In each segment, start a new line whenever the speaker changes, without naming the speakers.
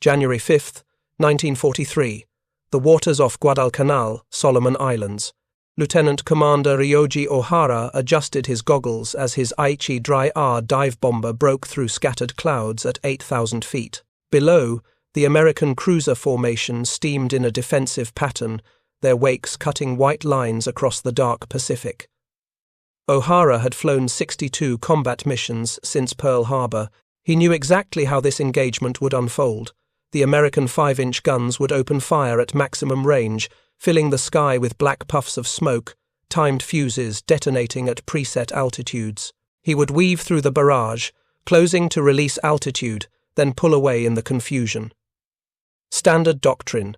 January 5, 1943. The waters off Guadalcanal, Solomon Islands. Lieutenant Commander Ryoji Ohara adjusted his goggles as his Aichi D3A dive bomber broke through scattered clouds at 8,000 feet. Below, the American cruiser formation steamed in a defensive pattern, their wakes cutting white lines across the dark Pacific. Ohara had flown 62 combat missions since Pearl Harbor. He knew exactly how this engagement would unfold. The American 5-inch guns would open fire at maximum range, filling the sky with black puffs of smoke, timed fuses detonating at preset altitudes. He would weave through the barrage, closing to release altitude, then pull away in the confusion. Standard doctrine.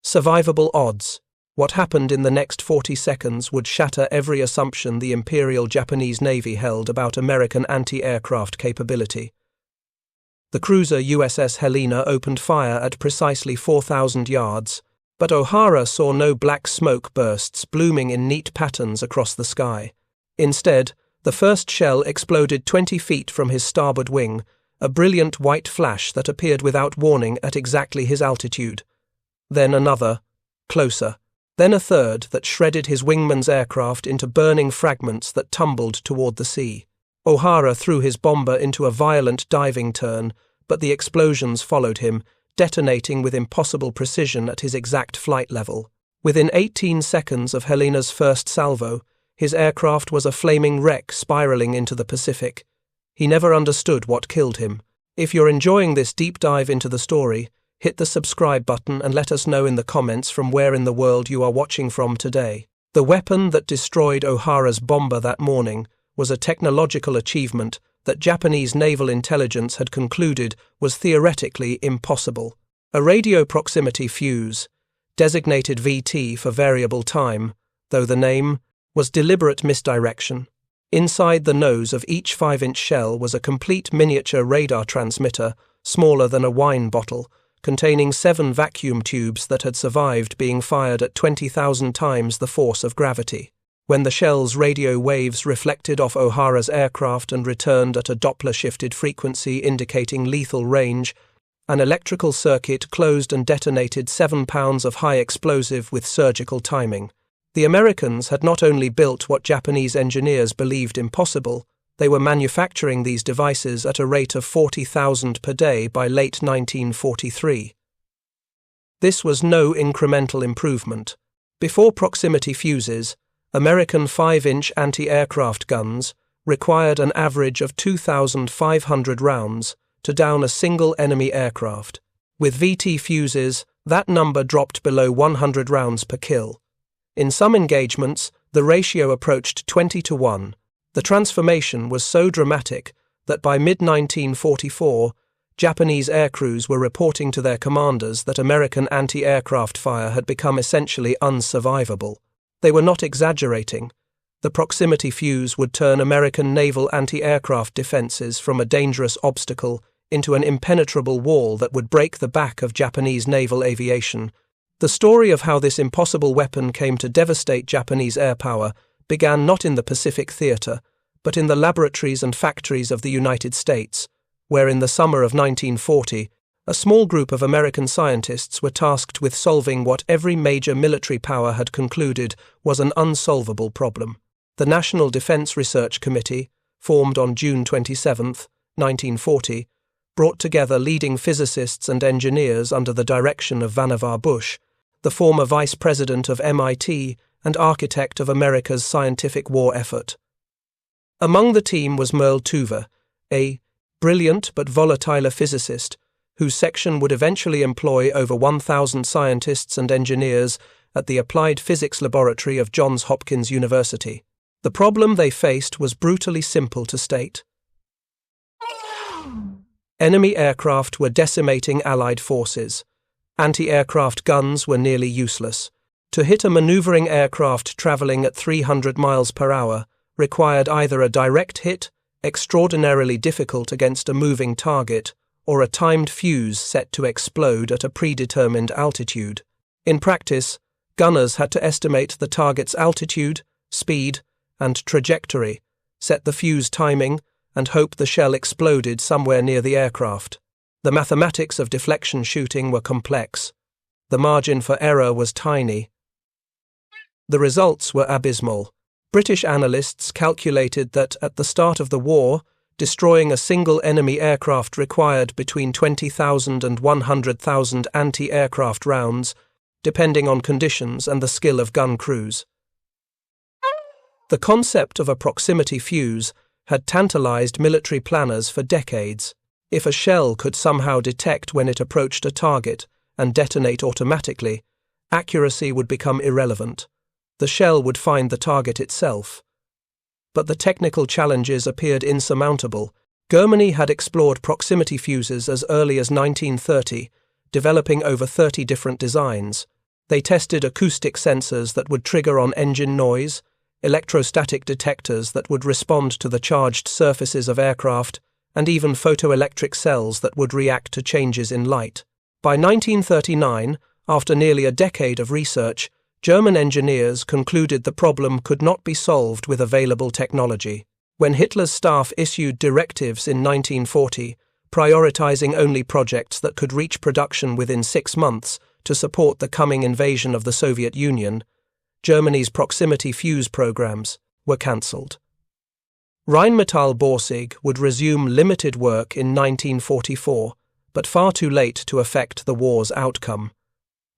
Survivable odds. What happened in the next 40 seconds would shatter every assumption the Imperial Japanese Navy held about American anti-aircraft capability. The cruiser USS Helena opened fire at precisely 4,000 yards, but Ohara saw no black smoke bursts blooming in neat patterns across the sky. Instead, the first shell exploded 20 feet from his starboard wing, a brilliant white flash that appeared without warning at exactly his altitude. Then another, closer. Then a third that shredded his wingman's aircraft into burning fragments that tumbled toward the sea. Ohara threw his bomber into a violent diving turn, but the explosions followed him, detonating with impossible precision at his exact flight level. Within 18 seconds of Helena's first salvo, his aircraft was a flaming wreck spiraling into the Pacific. He never understood what killed him. If you're enjoying this deep dive into the story, hit the subscribe button and let us know in the comments from where in the world you are watching from today. The weapon that destroyed Ohara's bomber that morning was a technological achievement that Japanese naval intelligence had concluded was theoretically impossible. A radio proximity fuse, designated VT for variable time, though the name, was deliberate misdirection. Inside the nose of each 5-inch shell was a complete miniature radar transmitter, smaller than a wine bottle, containing 7 vacuum tubes that had survived being fired at 20,000 times the force of gravity. When the shell's radio waves reflected off Ohara's aircraft and returned at a Doppler-shifted frequency indicating lethal range, an electrical circuit closed and detonated 7 pounds of high explosive with surgical timing. The Americans had not only built what Japanese engineers believed impossible, they were manufacturing these devices at a rate of 40,000 per day by late 1943. This was no incremental improvement. Before proximity fuses, American 5-inch anti-aircraft guns required an average of 2,500 rounds to down a single enemy aircraft. With VT fuses, that number dropped below 100 rounds per kill. In some engagements, the ratio approached 20-1. The transformation was so dramatic that by mid-1944, Japanese aircrews were reporting to their commanders that American anti-aircraft fire had become essentially unsurvivable. They were not exaggerating. The proximity fuse would turn American naval anti-aircraft defenses from a dangerous obstacle into an impenetrable wall that would break the back of Japanese naval aviation. The story of how this impossible weapon came to devastate Japanese air power began not in the Pacific theater, but in the laboratories and factories of the United States, where in the summer of 1940, a small group of American scientists were tasked with solving what every major military power had concluded was an unsolvable problem. The National Defense Research Committee, formed on June 27, 1940, brought together leading physicists and engineers under the direction of Vannevar Bush, the former vice president of MIT and architect of America's scientific war effort. Among the team was Merle Tuver, a brilliant but volatile physicist whose section would eventually employ over 1,000 scientists and engineers at the Applied Physics Laboratory of Johns Hopkins University. The problem they faced was brutally simple to state. Enemy aircraft were decimating Allied forces. Anti-aircraft guns were nearly useless. To hit a maneuvering aircraft traveling at 300 miles per hour required either a direct hit, extraordinarily difficult against a moving target, or a timed fuse set to explode at a predetermined altitude. In practice, gunners had to estimate the target's altitude, speed, and trajectory, set the fuse timing, and hope the shell exploded somewhere near the aircraft. The mathematics of deflection shooting were complex. The margin for error was tiny. The results were abysmal. British analysts calculated that at the start of the war, destroying a single enemy aircraft required between 20,000 and 100,000 anti-aircraft rounds, depending on conditions and the skill of gun crews. The concept of a proximity fuse had tantalized military planners for decades. If a shell could somehow detect when it approached a target and detonate automatically, accuracy would become irrelevant. The shell would find the target itself. But the technical challenges appeared insurmountable. Germany had explored proximity fuses as early as 1930, developing over 30 different designs. They tested acoustic sensors that would trigger on engine noise, electrostatic detectors that would respond to the charged surfaces of aircraft, and even photoelectric cells that would react to changes in light. By 1939, after nearly a decade of research, German engineers concluded the problem could not be solved with available technology. When Hitler's staff issued directives in 1940, prioritizing only projects that could reach production within 6 months to support the coming invasion of the Soviet Union, Germany's proximity fuse programs were cancelled. Rheinmetall Borsig would resume limited work in 1944, but far too late to affect the war's outcome.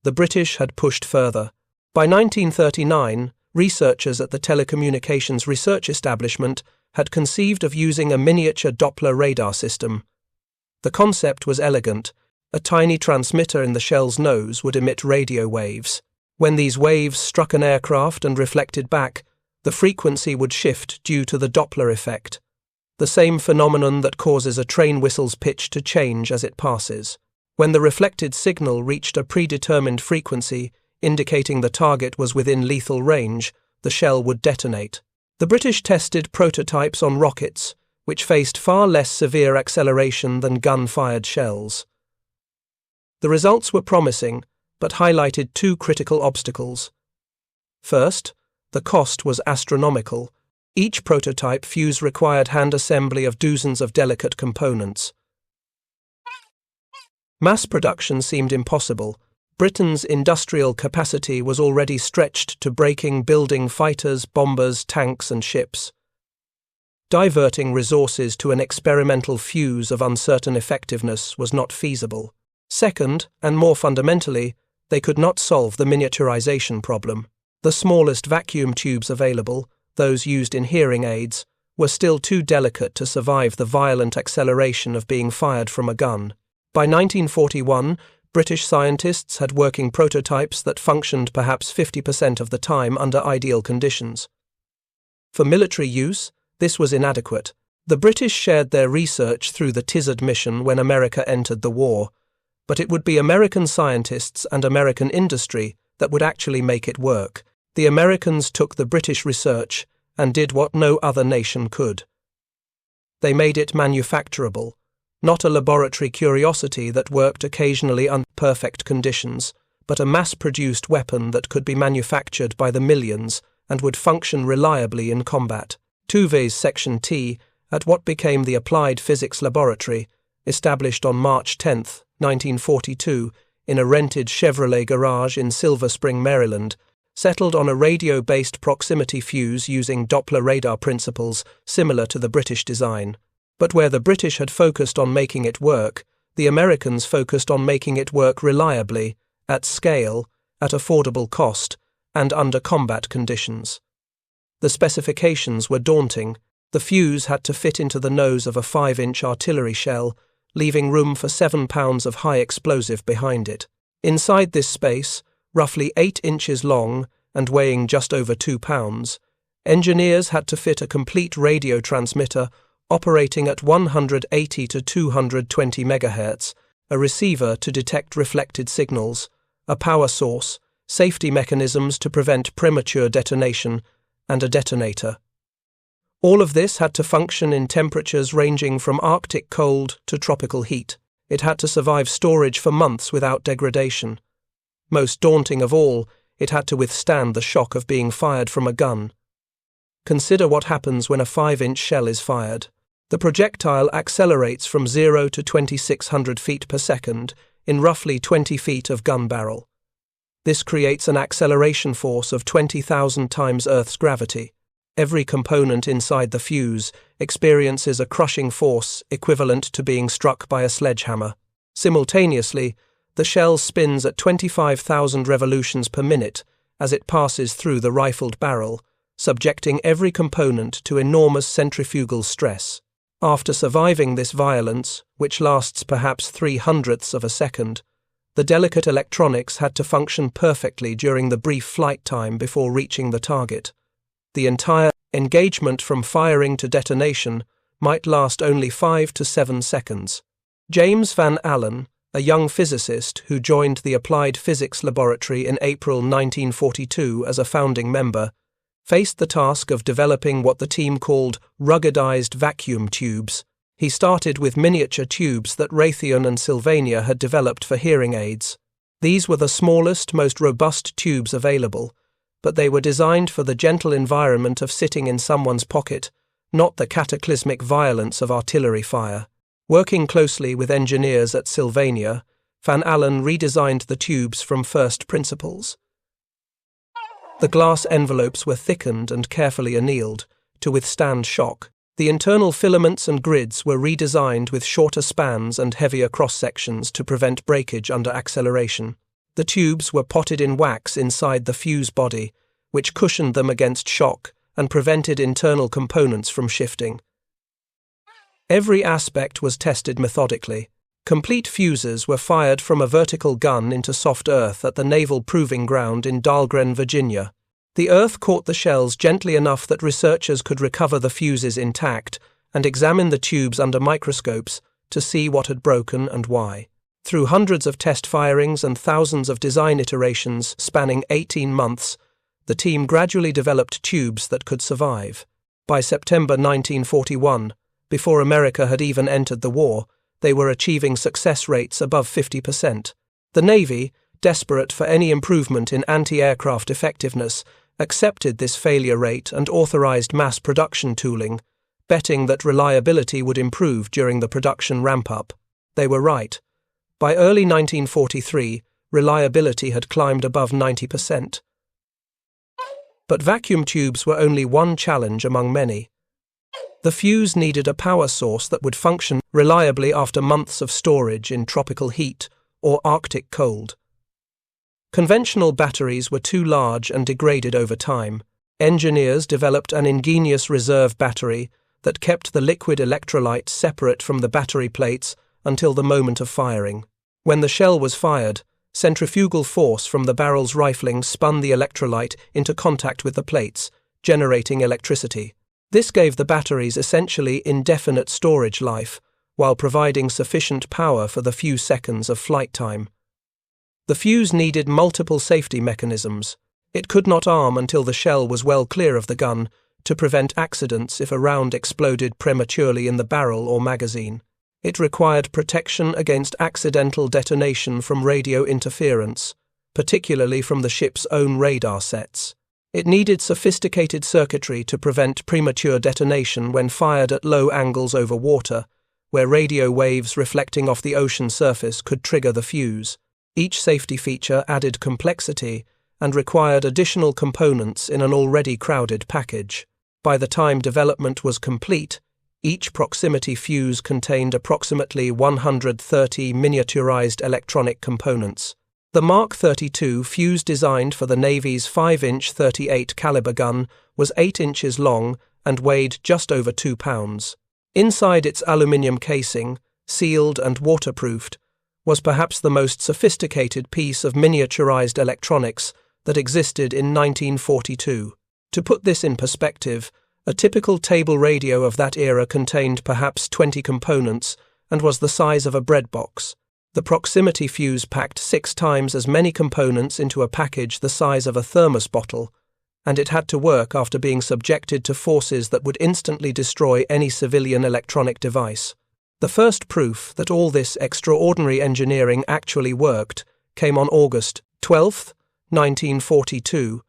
The British had pushed further. By 1939, researchers at the Telecommunications Research Establishment had conceived of using a miniature Doppler radar system. The concept was elegant. A tiny transmitter in the shell's nose would emit radio waves. When these waves struck an aircraft and reflected back, the frequency would shift due to the Doppler effect, the same phenomenon that causes a train whistle's pitch to change as it passes. When the reflected signal reached a predetermined frequency, indicating the target was within lethal range, the shell would detonate. The British tested prototypes on rockets, which faced far less severe acceleration than gun-fired shells. The results were promising, but highlighted 2 critical obstacles. First, the cost was astronomical. Each prototype fuse required hand assembly of dozens of delicate components. Mass production seemed impossible. Britain's industrial capacity was already stretched to building fighters, bombers, tanks, and ships. Diverting resources to an experimental fuse of uncertain effectiveness was not feasible. Second, and more fundamentally, they could not solve the miniaturization problem. The smallest vacuum tubes available, those used in hearing aids, were still too delicate to survive the violent acceleration of being fired from a gun. By 1941, British scientists had working prototypes that functioned perhaps 50% of the time under ideal conditions. For military use, this was inadequate. The British shared their research through the TIZAD mission when America entered the war, but it would be American scientists and American industry that would actually make it work. The Americans took the British research and did what no other nation could. They made it manufacturable, not a laboratory curiosity that worked occasionally under perfect conditions, but a mass-produced weapon that could be manufactured by the millions and would function reliably in combat. Tuve's Section T, at what became the Applied Physics Laboratory, established on March 10, 1942, in a rented Chevrolet garage in Silver Spring, Maryland, settled on a radio-based proximity fuse using Doppler radar principles similar to the British design. But where the British had focused on making it work, the Americans focused on making it work reliably, at scale, at affordable cost, and under combat conditions. The specifications were daunting. The fuse had to fit into the nose of a 5-inch artillery shell, leaving room for 7 pounds of high explosive behind it. Inside this space, roughly 8 inches long and weighing just over 2 pounds, engineers had to fit a complete radio transmitter operating at 180 to 220 MHz, a receiver to detect reflected signals, a power source, safety mechanisms to prevent premature detonation, and a detonator. All of this had to function in temperatures ranging from Arctic cold to tropical heat. It had to survive storage for months without degradation. Most daunting of all, it had to withstand the shock of being fired from a gun. Consider what happens when a 5-inch shell is fired. The projectile accelerates from 0 to 2,600 feet per second in roughly 20 feet of gun barrel. This creates an acceleration force of 20,000 times Earth's gravity. Every component inside the fuse experiences a crushing force equivalent to being struck by a sledgehammer. Simultaneously, the shell spins at 25,000 revolutions per minute as it passes through the rifled barrel, subjecting every component to enormous centrifugal stress. After surviving this violence, which lasts perhaps 0.03 of a second, the delicate electronics had to function perfectly during the brief flight time before reaching the target. The entire engagement from firing to detonation might last only 5 to 7 seconds. James Van Allen, a young physicist who joined the Applied Physics Laboratory in April 1942 as a founding member, faced the task of developing what the team called ruggedized vacuum tubes. He started with miniature tubes that Raytheon and Sylvania had developed for hearing aids. These were the smallest, most robust tubes available, but they were designed for the gentle environment of sitting in someone's pocket, not the cataclysmic violence of artillery fire. Working closely with engineers at Sylvania, Van Allen redesigned the tubes from first principles. The glass envelopes were thickened and carefully annealed to withstand shock. The internal filaments and grids were redesigned with shorter spans and heavier cross-sections to prevent breakage under acceleration. The tubes were potted in wax inside the fuse body, which cushioned them against shock and prevented internal components from shifting. Every aspect was tested methodically. Complete fuses were fired from a vertical gun into soft earth at the Naval Proving Ground in Dahlgren, Virginia. The earth caught the shells gently enough that researchers could recover the fuses intact and examine the tubes under microscopes to see what had broken and why. Through hundreds of test firings and thousands of design iterations spanning 18 months, the team gradually developed tubes that could survive. By September 1941, before America had even entered the war, they were achieving success rates above 50%. The Navy, desperate for any improvement in anti-aircraft effectiveness, accepted this failure rate and authorized mass production tooling, betting that reliability would improve during the production ramp-up. They were right. By early 1943, reliability had climbed above 90%. But vacuum tubes were only one challenge among many. The fuse needed a power source that would function reliably after months of storage in tropical heat or Arctic cold. Conventional batteries were too large and degraded over time. Engineers developed an ingenious reserve battery that kept the liquid electrolyte separate from the battery plates until the moment of firing. When the shell was fired, centrifugal force from the barrel's rifling spun the electrolyte into contact with the plates, generating electricity. This gave the batteries essentially indefinite storage life, while providing sufficient power for the few seconds of flight time. The fuse needed multiple safety mechanisms. It could not arm until the shell was well clear of the gun to prevent accidents if a round exploded prematurely in the barrel or magazine. It required protection against accidental detonation from radio interference, particularly from the ship's own radar sets. It needed sophisticated circuitry to prevent premature detonation when fired at low angles over water, where radio waves reflecting off the ocean surface could trigger the fuse. Each safety feature added complexity and required additional components in an already crowded package. By the time development was complete, each proximity fuse contained approximately 130 miniaturized electronic components. The Mark 32 fuse designed for the Navy's 5-inch .38 caliber gun was 8 inches long and weighed just over 2 pounds. Inside its aluminium casing, sealed and waterproofed, was perhaps the most sophisticated piece of miniaturized electronics that existed in 1942. To put this in perspective, a typical table radio of that era contained perhaps 20 components and was the size of a bread box. The proximity fuse packed 6 times as many components into a package the size of a thermos bottle, and it had to work after being subjected to forces that would instantly destroy any civilian electronic device. The first proof that all this extraordinary engineering actually worked came on August 12, 1942,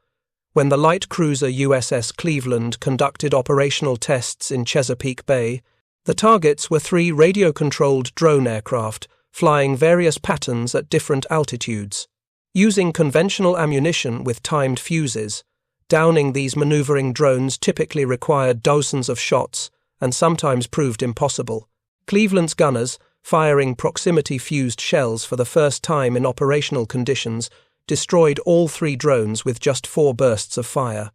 when the light cruiser USS Cleveland conducted operational tests in Chesapeake Bay, The targets were 3 radio-controlled drone aircraft, flying various patterns at different altitudes. Using conventional ammunition with timed fuses, downing these maneuvering drones typically required dozens of shots and sometimes proved impossible. Cleveland's gunners, firing proximity-fused shells for the first time in operational conditions, destroyed all 3 drones with just 4 bursts of fire.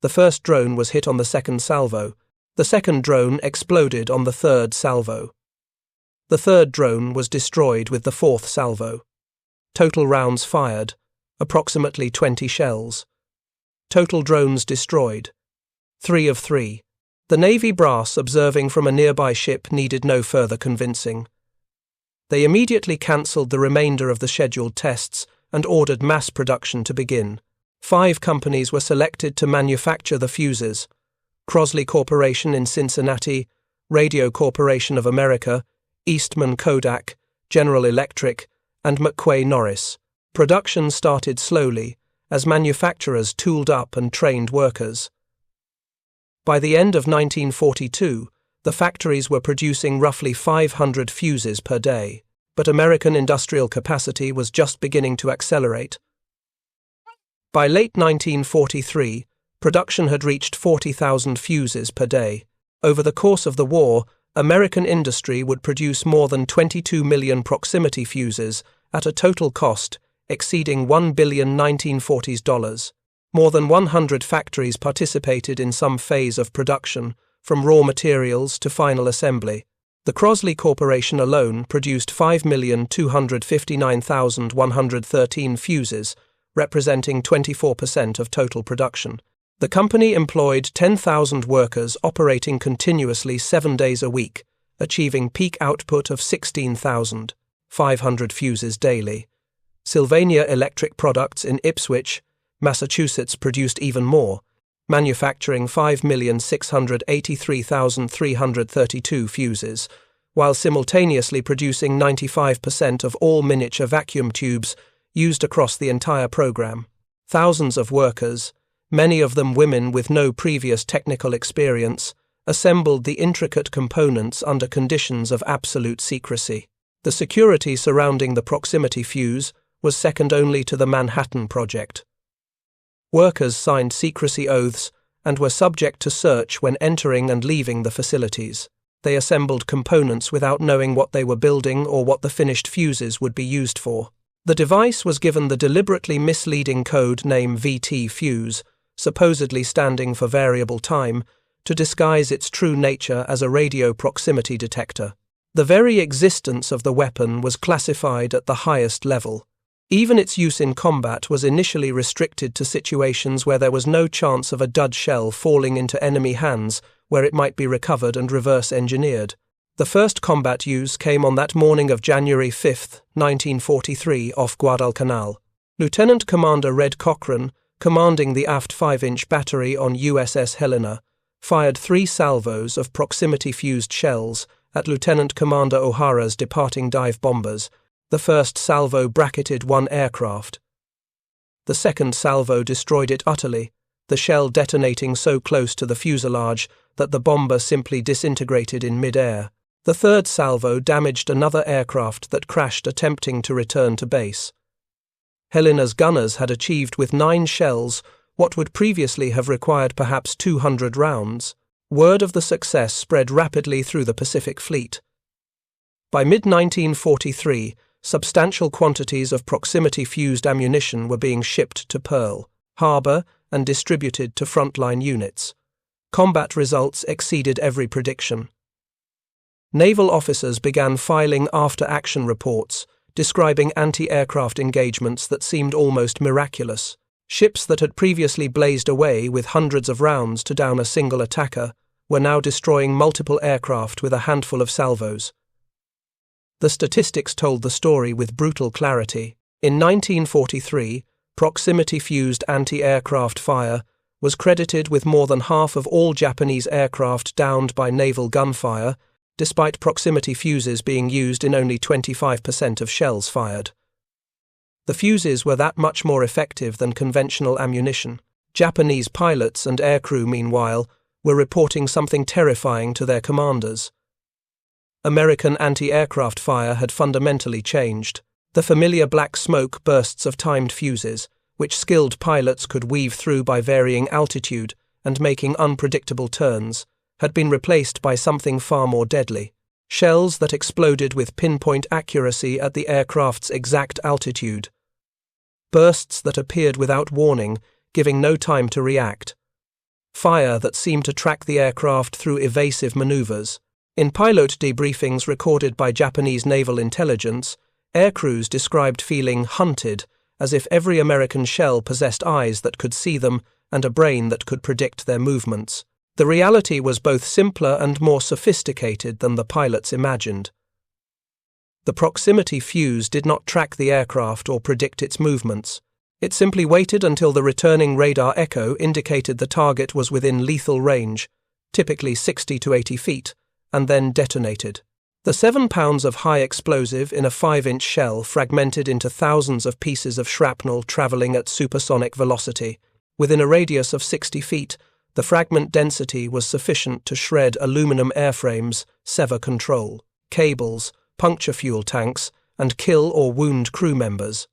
The first drone was hit on the second salvo. The second drone exploded on the third salvo. The third drone was destroyed with the fourth salvo. Total rounds fired, approximately 20 shells. Total drones destroyed, 3 of 3. The Navy brass observing from a nearby ship needed no further convincing. They immediately cancelled the remainder of the scheduled tests and ordered mass production to begin. 5 companies were selected to manufacture the fuses: Crosley Corporation in Cincinnati, Radio Corporation of America, Eastman Kodak, General Electric, and McQuay Norris. Production started slowly as manufacturers tooled up and trained workers. By the end of 1942, the factories were producing roughly 500 fuses per day, but American industrial capacity was just beginning to accelerate. By late 1943, production had reached 40,000 fuses per day. Over the course of the war, American industry would produce more than 22 million proximity fuses at a total cost exceeding $1 billion 1940s dollars. More than 100 factories participated in some phase of production, from raw materials to final assembly. The Crosley Corporation alone produced 5,259,113 fuses, representing 24% of total production. The company employed 10,000 workers operating continuously 7 days a week, achieving peak output of 16,500 fuses daily. Sylvania Electric Products in Ipswich, Massachusetts produced even more, manufacturing 5,683,332 fuses, while simultaneously producing 95% of all miniature vacuum tubes used across the entire program. Thousands of workers, many of them women with no previous technical experience, assembled the intricate components under conditions of absolute secrecy. The security surrounding the proximity fuse was second only to the Manhattan Project. Workers signed secrecy oaths and were subject to search when entering and leaving the facilities. They assembled components without knowing what they were building or what the finished fuses would be used for. The device was given the deliberately misleading code name VT fuse, supposedly standing for variable time, to disguise its true nature as a radio proximity detector. The very existence of the weapon was classified at the highest level. Even its use in combat was initially restricted to situations where there was no chance of a dud shell falling into enemy hands where it might be recovered and reverse-engineered. The first combat use came on that morning of January 5, 1943, off Guadalcanal. Lieutenant Commander Red Cochran, commanding the aft 5-inch battery on USS Helena, fired 3 salvos of proximity-fused shells at Lieutenant Commander Ohara's departing dive bombers. The first salvo bracketed 1 aircraft. The second salvo destroyed it utterly, the shell detonating so close to the fuselage that the bomber simply disintegrated in mid-air. The third salvo damaged another aircraft that crashed attempting to return to base. Helena's gunners had achieved with 9 shells what would previously have required perhaps 200 rounds. Word of the success spread rapidly through the Pacific Fleet. By mid-1943, substantial quantities of proximity-fused ammunition were being shipped to Pearl Harbor and distributed to frontline units. Combat results exceeded every prediction. Naval officers began filing after-action reports, describing anti-aircraft engagements that seemed almost miraculous. Ships that had previously blazed away with hundreds of rounds to down a single attacker were now destroying multiple aircraft with a handful of salvos. The statistics told the story with brutal clarity. In 1943, proximity-fused anti-aircraft fire was credited with more than half of all Japanese aircraft downed by naval gunfire, despite proximity fuses being used in only 25% of shells fired. The fuses were that much more effective than conventional ammunition. Japanese pilots and aircrew, meanwhile, were reporting something terrifying to their commanders. American anti-aircraft fire had fundamentally changed. The familiar black smoke bursts of timed fuses, which skilled pilots could weave through by varying altitude and making unpredictable turns, had been replaced by something far more deadly. Shells that exploded with pinpoint accuracy at the aircraft's exact altitude. Bursts that appeared without warning, giving no time to react. Fire that seemed to track the aircraft through evasive maneuvers. In pilot debriefings recorded by Japanese naval intelligence, aircrews described feeling hunted, as if every American shell possessed eyes that could see them and a brain that could predict their movements. The reality was both simpler and more sophisticated than the pilots imagined. The proximity fuse did not track the aircraft or predict its movements. It simply waited until the returning radar echo indicated the target was within lethal range, typically 60 to 80 feet, and then detonated. The 7 pounds of high explosive in a 5-inch shell fragmented into thousands of pieces of shrapnel traveling at supersonic velocity. Within a radius of 60 feet, the fragment density was sufficient to shred aluminum airframes, sever control, cables, puncture fuel tanks, and kill or wound crew members.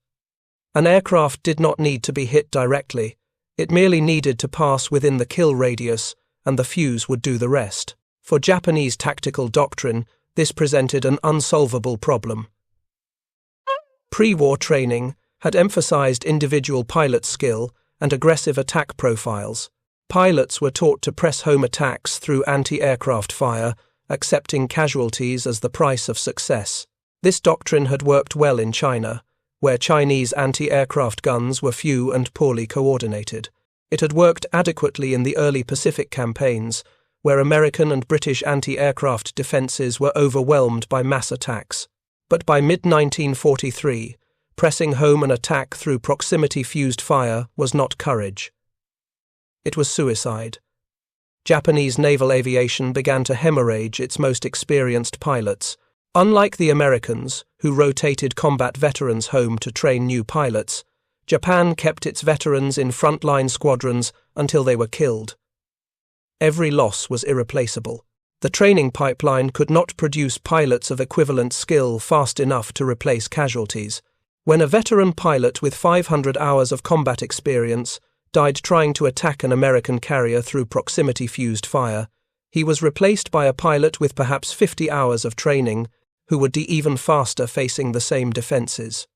An aircraft did not need to be hit directly. It merely needed to pass within the kill radius, and the fuse would do the rest. For Japanese tactical doctrine, this presented an unsolvable problem. Pre-war training had emphasized individual pilot skill and aggressive attack profiles. Pilots were taught to press home attacks through anti-aircraft fire, accepting casualties as the price of success. This doctrine had worked well in China, where Chinese anti-aircraft guns were few and poorly coordinated. It had worked adequately in the early Pacific campaigns, where American and British anti-aircraft defenses were overwhelmed by mass attacks. But by mid-1943, pressing home an attack through proximity-fused fire was not courage. It was suicide. Japanese naval aviation began to hemorrhage its most experienced pilots. Unlike the Americans, who rotated combat veterans home to train new pilots, Japan kept its veterans in frontline squadrons until they were killed. Every loss was irreplaceable. The training pipeline could not produce pilots of equivalent skill fast enough to replace casualties. When a veteran pilot with 500 hours of combat experience died trying to attack an American carrier through proximity-fused fire, he was replaced by a pilot with perhaps 50 hours of training, who would be even faster facing the same defenses.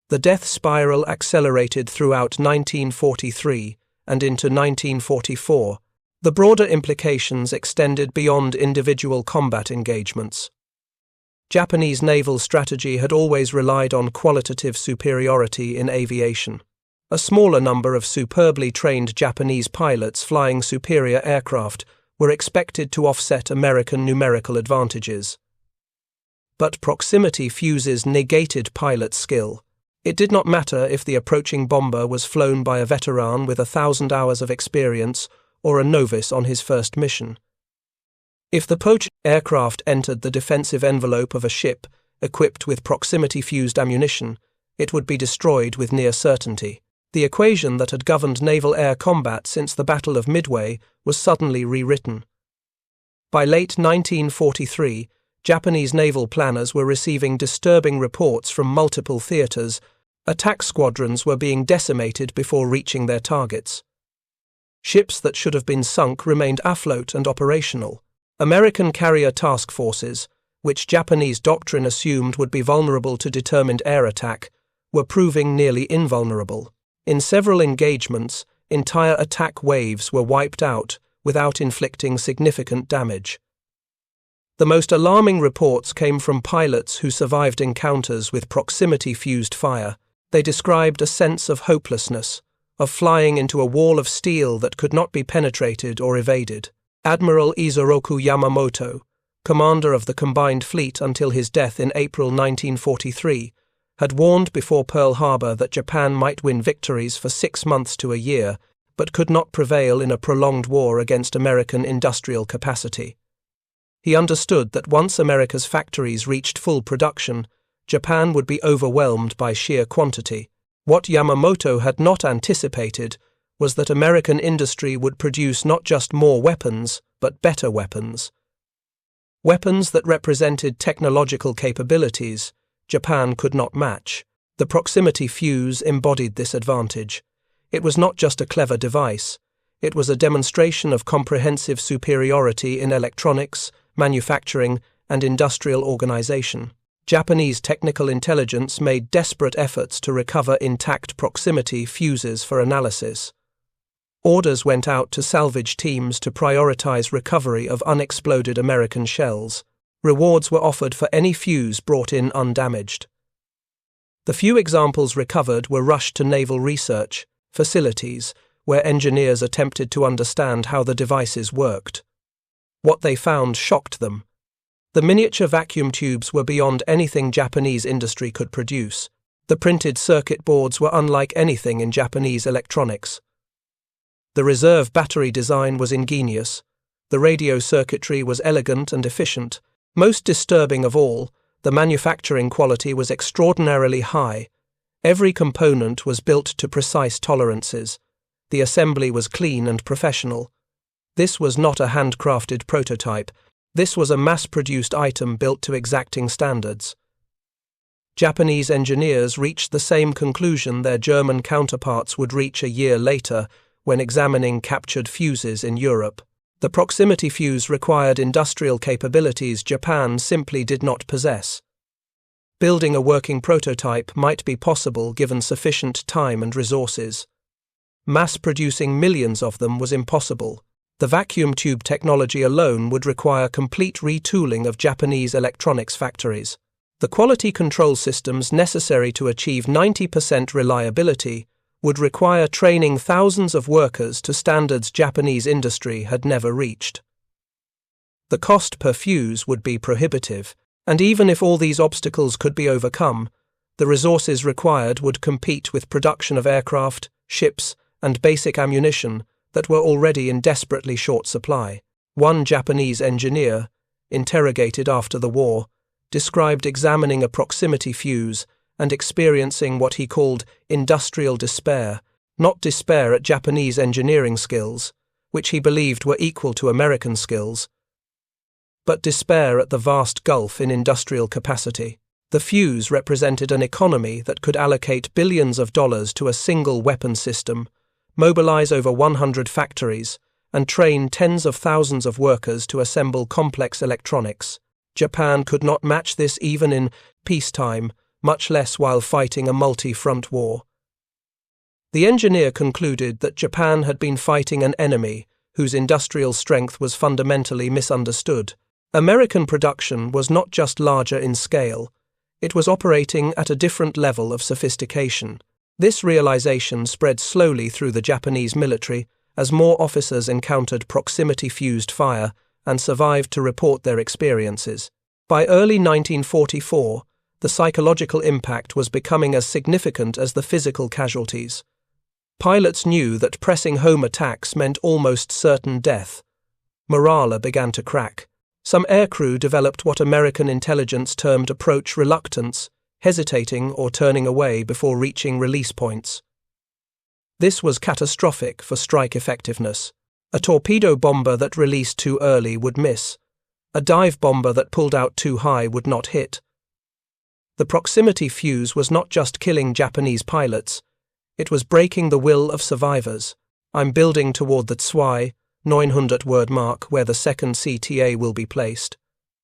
The death spiral accelerated throughout 1943 and into 1944. The broader implications extended beyond individual combat engagements. Japanese naval strategy had always relied on qualitative superiority in aviation. A smaller number of superbly trained Japanese pilots flying superior aircraft were expected to offset American numerical advantages. But proximity fuses negated pilot skill. It did not matter if the approaching bomber was flown by a veteran with 1,000 hours of experience or a novice on his first mission. If the poached aircraft entered the defensive envelope of a ship equipped with proximity-fused ammunition, it would be destroyed with near certainty. The equation that had governed naval air combat since the Battle of Midway was suddenly rewritten. By late 1943, Japanese naval planners were receiving disturbing reports from multiple theaters. Attack squadrons were being decimated before reaching their targets. Ships that should have been sunk remained afloat and operational. American carrier task forces, which Japanese doctrine assumed would be vulnerable to determined air attack, were proving nearly invulnerable. In several engagements, entire attack waves were wiped out without inflicting significant damage. The most alarming reports came from pilots who survived encounters with proximity-fused fire. They described a sense of hopelessness, of flying into a wall of steel that could not be penetrated or evaded. Admiral Isoroku Yamamoto, commander of the combined fleet until his death in April 1943, had warned before Pearl Harbor that Japan might win victories for 6 months to a year, but could not prevail in a prolonged war against American industrial capacity. He understood that once America's factories reached full production, Japan would be overwhelmed by sheer quantity. What Yamamoto had not anticipated was that American industry would produce not just more weapons, but better weapons. Weapons that represented technological capabilities Japan could not match. The proximity fuse embodied this advantage. It was not just a clever device. It was a demonstration of comprehensive superiority in electronics, manufacturing, and industrial organization. Japanese technical intelligence made desperate efforts to recover intact proximity fuses for analysis. Orders went out to salvage teams to prioritize recovery of unexploded American shells. Rewards were offered for any fuse brought in undamaged. The few examples recovered were rushed to naval research facilities, where engineers attempted to understand how the devices worked. What they found shocked them. The miniature vacuum tubes were beyond anything Japanese industry could produce. The printed circuit boards were unlike anything in Japanese electronics. The reserve battery design was ingenious. The radio circuitry was elegant and efficient. Most disturbing of all, the manufacturing quality was extraordinarily high. Every component was built to precise tolerances. The assembly was clean and professional. This was not a handcrafted prototype. This was a mass-produced item built to exacting standards. Japanese engineers reached the same conclusion their German counterparts would reach a year later when examining captured fuses in Europe. The proximity fuse required industrial capabilities Japan simply did not possess. Building a working prototype might be possible given sufficient time and resources. Mass-producing millions of them was impossible. The vacuum tube technology alone would require complete retooling of Japanese electronics factories. The quality control systems necessary to achieve 90% reliability would require training thousands of workers to standards Japanese industry had never reached. The cost per fuse would be prohibitive, and even if all these obstacles could be overcome, the resources required would compete with production of aircraft, ships, and basic ammunition that were already in desperately short supply. One Japanese engineer, interrogated after the war, described examining a proximity fuse and experiencing what he called industrial despair, not despair at Japanese engineering skills, which he believed were equal to American skills, but despair at the vast gulf in industrial capacity. The fuse represented an economy that could allocate billions of dollars to a single weapon system, mobilize over 100 factories, and train tens of thousands of workers to assemble complex electronics. Japan could not match this even in peacetime, much less while fighting a multi-front war. The engineer concluded that Japan had been fighting an enemy whose industrial strength was fundamentally misunderstood. American production was not just larger in scale, it was operating at a different level of sophistication. This realization spread slowly through the Japanese military as more officers encountered proximity-fused fire and survived to report their experiences. By early 1944, the psychological impact was becoming as significant as the physical casualties. Pilots knew that pressing home attacks meant almost certain death. Morale began to crack. Some aircrew developed what American intelligence termed approach reluctance, hesitating or turning away before reaching release points. This was catastrophic for strike effectiveness. A torpedo bomber that released too early would miss. A dive bomber that pulled out too high would not hit. The proximity fuse was not just killing Japanese pilots, it was breaking the will of survivors. I'm building toward the 900 word mark where the second CTA will be placed.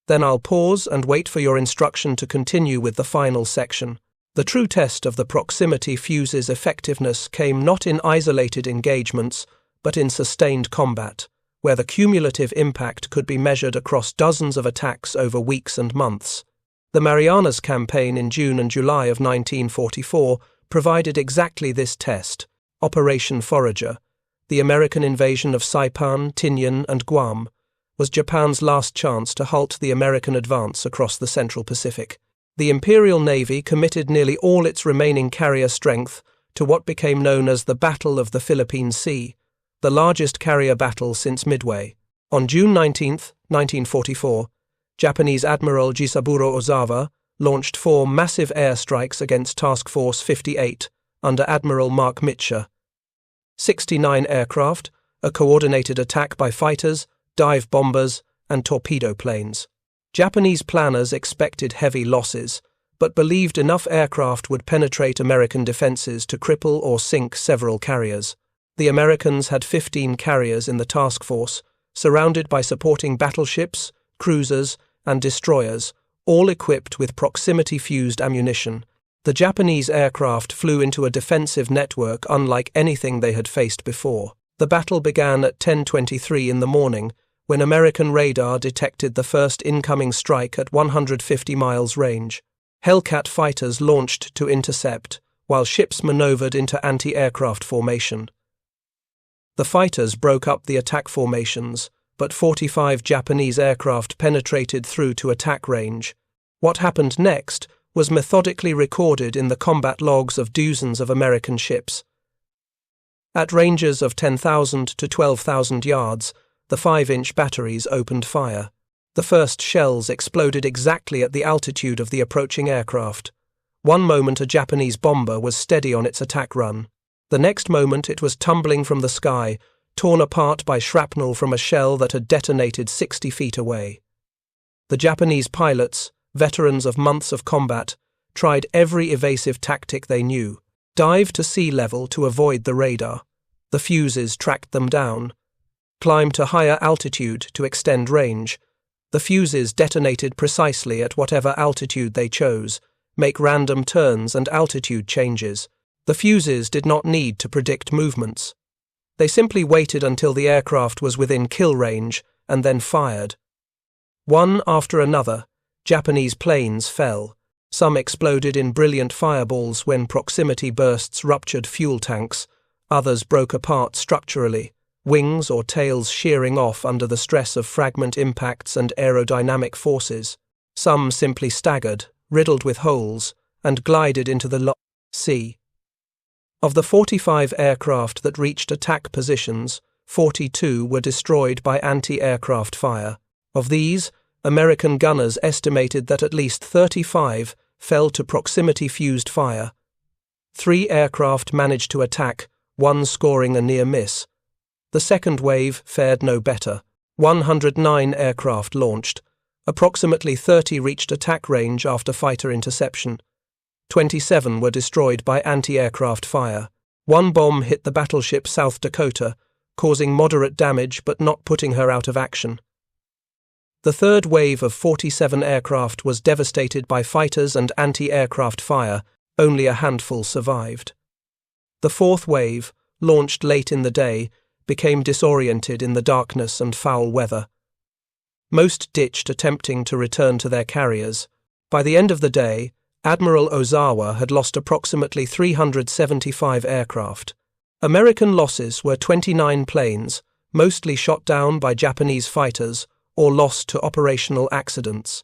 Then I'll pause and wait for your instruction to continue with the final section. The true test of the proximity fuse's effectiveness came not in isolated engagements, but in sustained combat, where the cumulative impact could be measured across dozens of attacks over weeks and months. The Marianas Campaign in June and July of 1944 provided exactly this test. Operation Forager, the American invasion of Saipan, Tinian, and Guam, was Japan's last chance to halt the American advance across the Central Pacific. The Imperial Navy committed nearly all its remaining carrier strength to what became known as the Battle of the Philippine Sea, the largest carrier battle since Midway. On June 19, 1944, Japanese Admiral Jisaburo Ozawa launched 4 massive airstrikes against Task Force 58 under Admiral Mark Mitcher. 69 aircraft, a coordinated attack by fighters, dive bombers, and torpedo planes. Japanese planners expected heavy losses, but believed enough aircraft would penetrate American defenses to cripple or sink several carriers. The Americans had 15 carriers in the task force, surrounded by supporting battleships, cruisers, and destroyers, all equipped with proximity-fused ammunition. The Japanese aircraft flew into a defensive network unlike anything they had faced before. The battle began at 10:23 in the morning, when American radar detected the first incoming strike at 150 miles range. Hellcat fighters launched to intercept, while ships maneuvered into anti-aircraft formation. The fighters broke up the attack formations, but 45 Japanese aircraft penetrated through to attack range. What happened next was methodically recorded in the combat logs of dozens of American ships. At ranges of 10,000 to 12,000 yards, the 5-inch batteries opened fire. The first shells exploded exactly at the altitude of the approaching aircraft. One moment a Japanese bomber was steady on its attack run. The next moment it was tumbling from the sky, torn apart by shrapnel from a shell that had detonated 60 feet away. The Japanese pilots, veterans of months of combat, tried every evasive tactic they knew. Dive to sea level to avoid the radar. The fuses tracked them down. Climb to higher altitude to extend range. The fuses detonated precisely at whatever altitude they chose. Make random turns and altitude changes. The fuses did not need to predict movements. They simply waited until the aircraft was within kill range and then fired. One after another, Japanese planes fell. Some exploded in brilliant fireballs when proximity bursts ruptured fuel tanks. Others broke apart structurally, wings or tails shearing off under the stress of fragment impacts and aerodynamic forces. Some simply staggered, riddled with holes, and glided into the sea. Of the 45 aircraft that reached attack positions, 42 were destroyed by anti-aircraft fire. Of these, American gunners estimated that at least 35 fell to proximity-fused fire. 3 aircraft managed to attack, one scoring a near miss. The second wave fared no better. 109 aircraft launched. Approximately 30 reached attack range after fighter interception. 27 were destroyed by anti-aircraft fire. One bomb hit the battleship South Dakota, causing moderate damage but not putting her out of action. The third wave of 47 aircraft was devastated by fighters and anti-aircraft fire. Only a handful survived. The fourth wave, launched late in the day, became disoriented in the darkness and foul weather. Most ditched attempting to return to their carriers. By the end of the day, Admiral Ozawa had lost approximately 375 aircraft. American losses were 29 planes, mostly shot down by Japanese fighters or lost to operational accidents.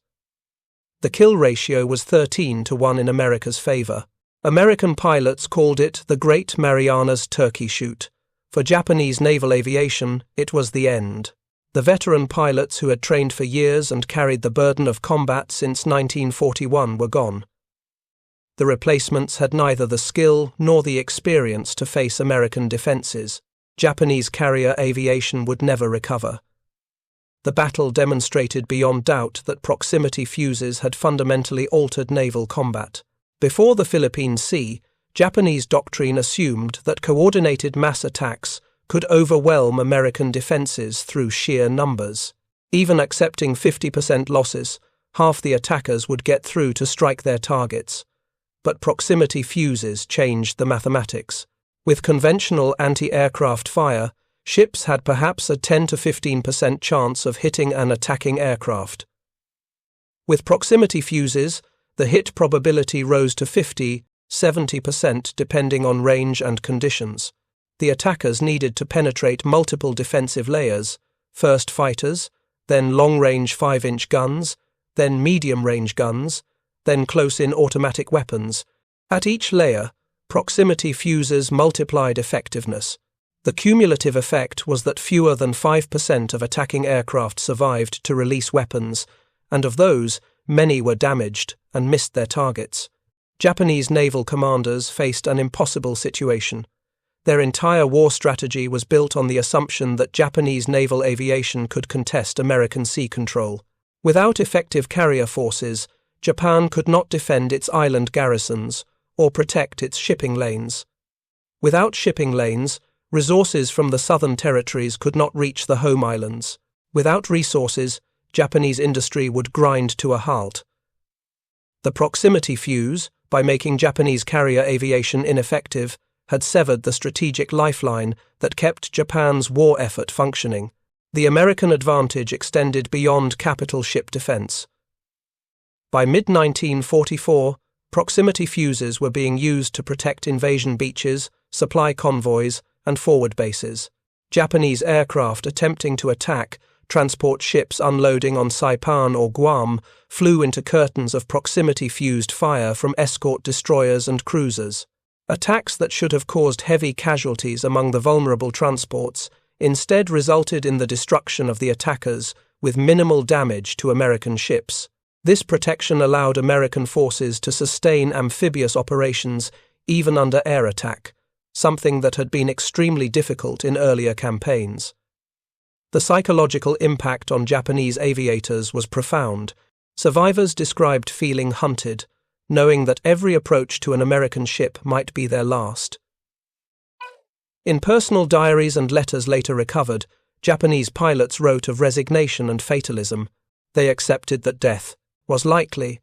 The kill ratio was 13-1 in America's favor. American pilots called it the Great Marianas Turkey Shoot. For Japanese naval aviation, it was the end. The veteran pilots who had trained for years and carried the burden of combat since 1941 were gone. The replacements had neither the skill nor the experience to face American defenses. Japanese carrier aviation would never recover. The battle demonstrated beyond doubt that proximity fuses had fundamentally altered naval combat. Before the Philippine Sea, Japanese doctrine assumed that coordinated mass attacks could overwhelm American defenses through sheer numbers. Even accepting 50% losses, half the attackers would get through to strike their targets. But proximity fuses changed the mathematics. With conventional anti-aircraft fire, ships had perhaps a 10 to 15% chance of hitting an attacking aircraft. With proximity fuses, the hit probability rose to 50–70% depending on range and conditions. The attackers needed to penetrate multiple defensive layers, first fighters, then long-range 5-inch guns, then medium-range guns, then close-in automatic weapons. At each layer, proximity fuses multiplied effectiveness. The cumulative effect was that fewer than 5% of attacking aircraft survived to release weapons, and of those, many were damaged and missed their targets. Japanese naval commanders faced an impossible situation. Their entire war strategy was built on the assumption that Japanese naval aviation could contest American sea control. Without effective carrier forces, Japan could not defend its island garrisons or protect its shipping lanes. Without shipping lanes, resources from the southern territories could not reach the home islands. Without resources, Japanese industry would grind to a halt. The proximity fuse, by making Japanese carrier aviation ineffective, had severed the strategic lifeline that kept Japan's war effort functioning. The American advantage extended beyond capital ship defense. By mid-1944, proximity fuses were being used to protect invasion beaches, supply convoys, and forward bases. Japanese aircraft attempting to attack, transport ships unloading on Saipan or Guam, flew into curtains of proximity-fused fire from escort destroyers and cruisers. Attacks that should have caused heavy casualties among the vulnerable transports instead resulted in the destruction of the attackers with minimal damage to American ships. This protection allowed American forces to sustain amphibious operations even under air attack, something that had been extremely difficult in earlier campaigns. The psychological impact on Japanese aviators was profound. Survivors described feeling hunted, knowing that every approach to an American ship might be their last. In personal diaries and letters later recovered, Japanese pilots wrote of resignation and fatalism. They accepted that death was likely,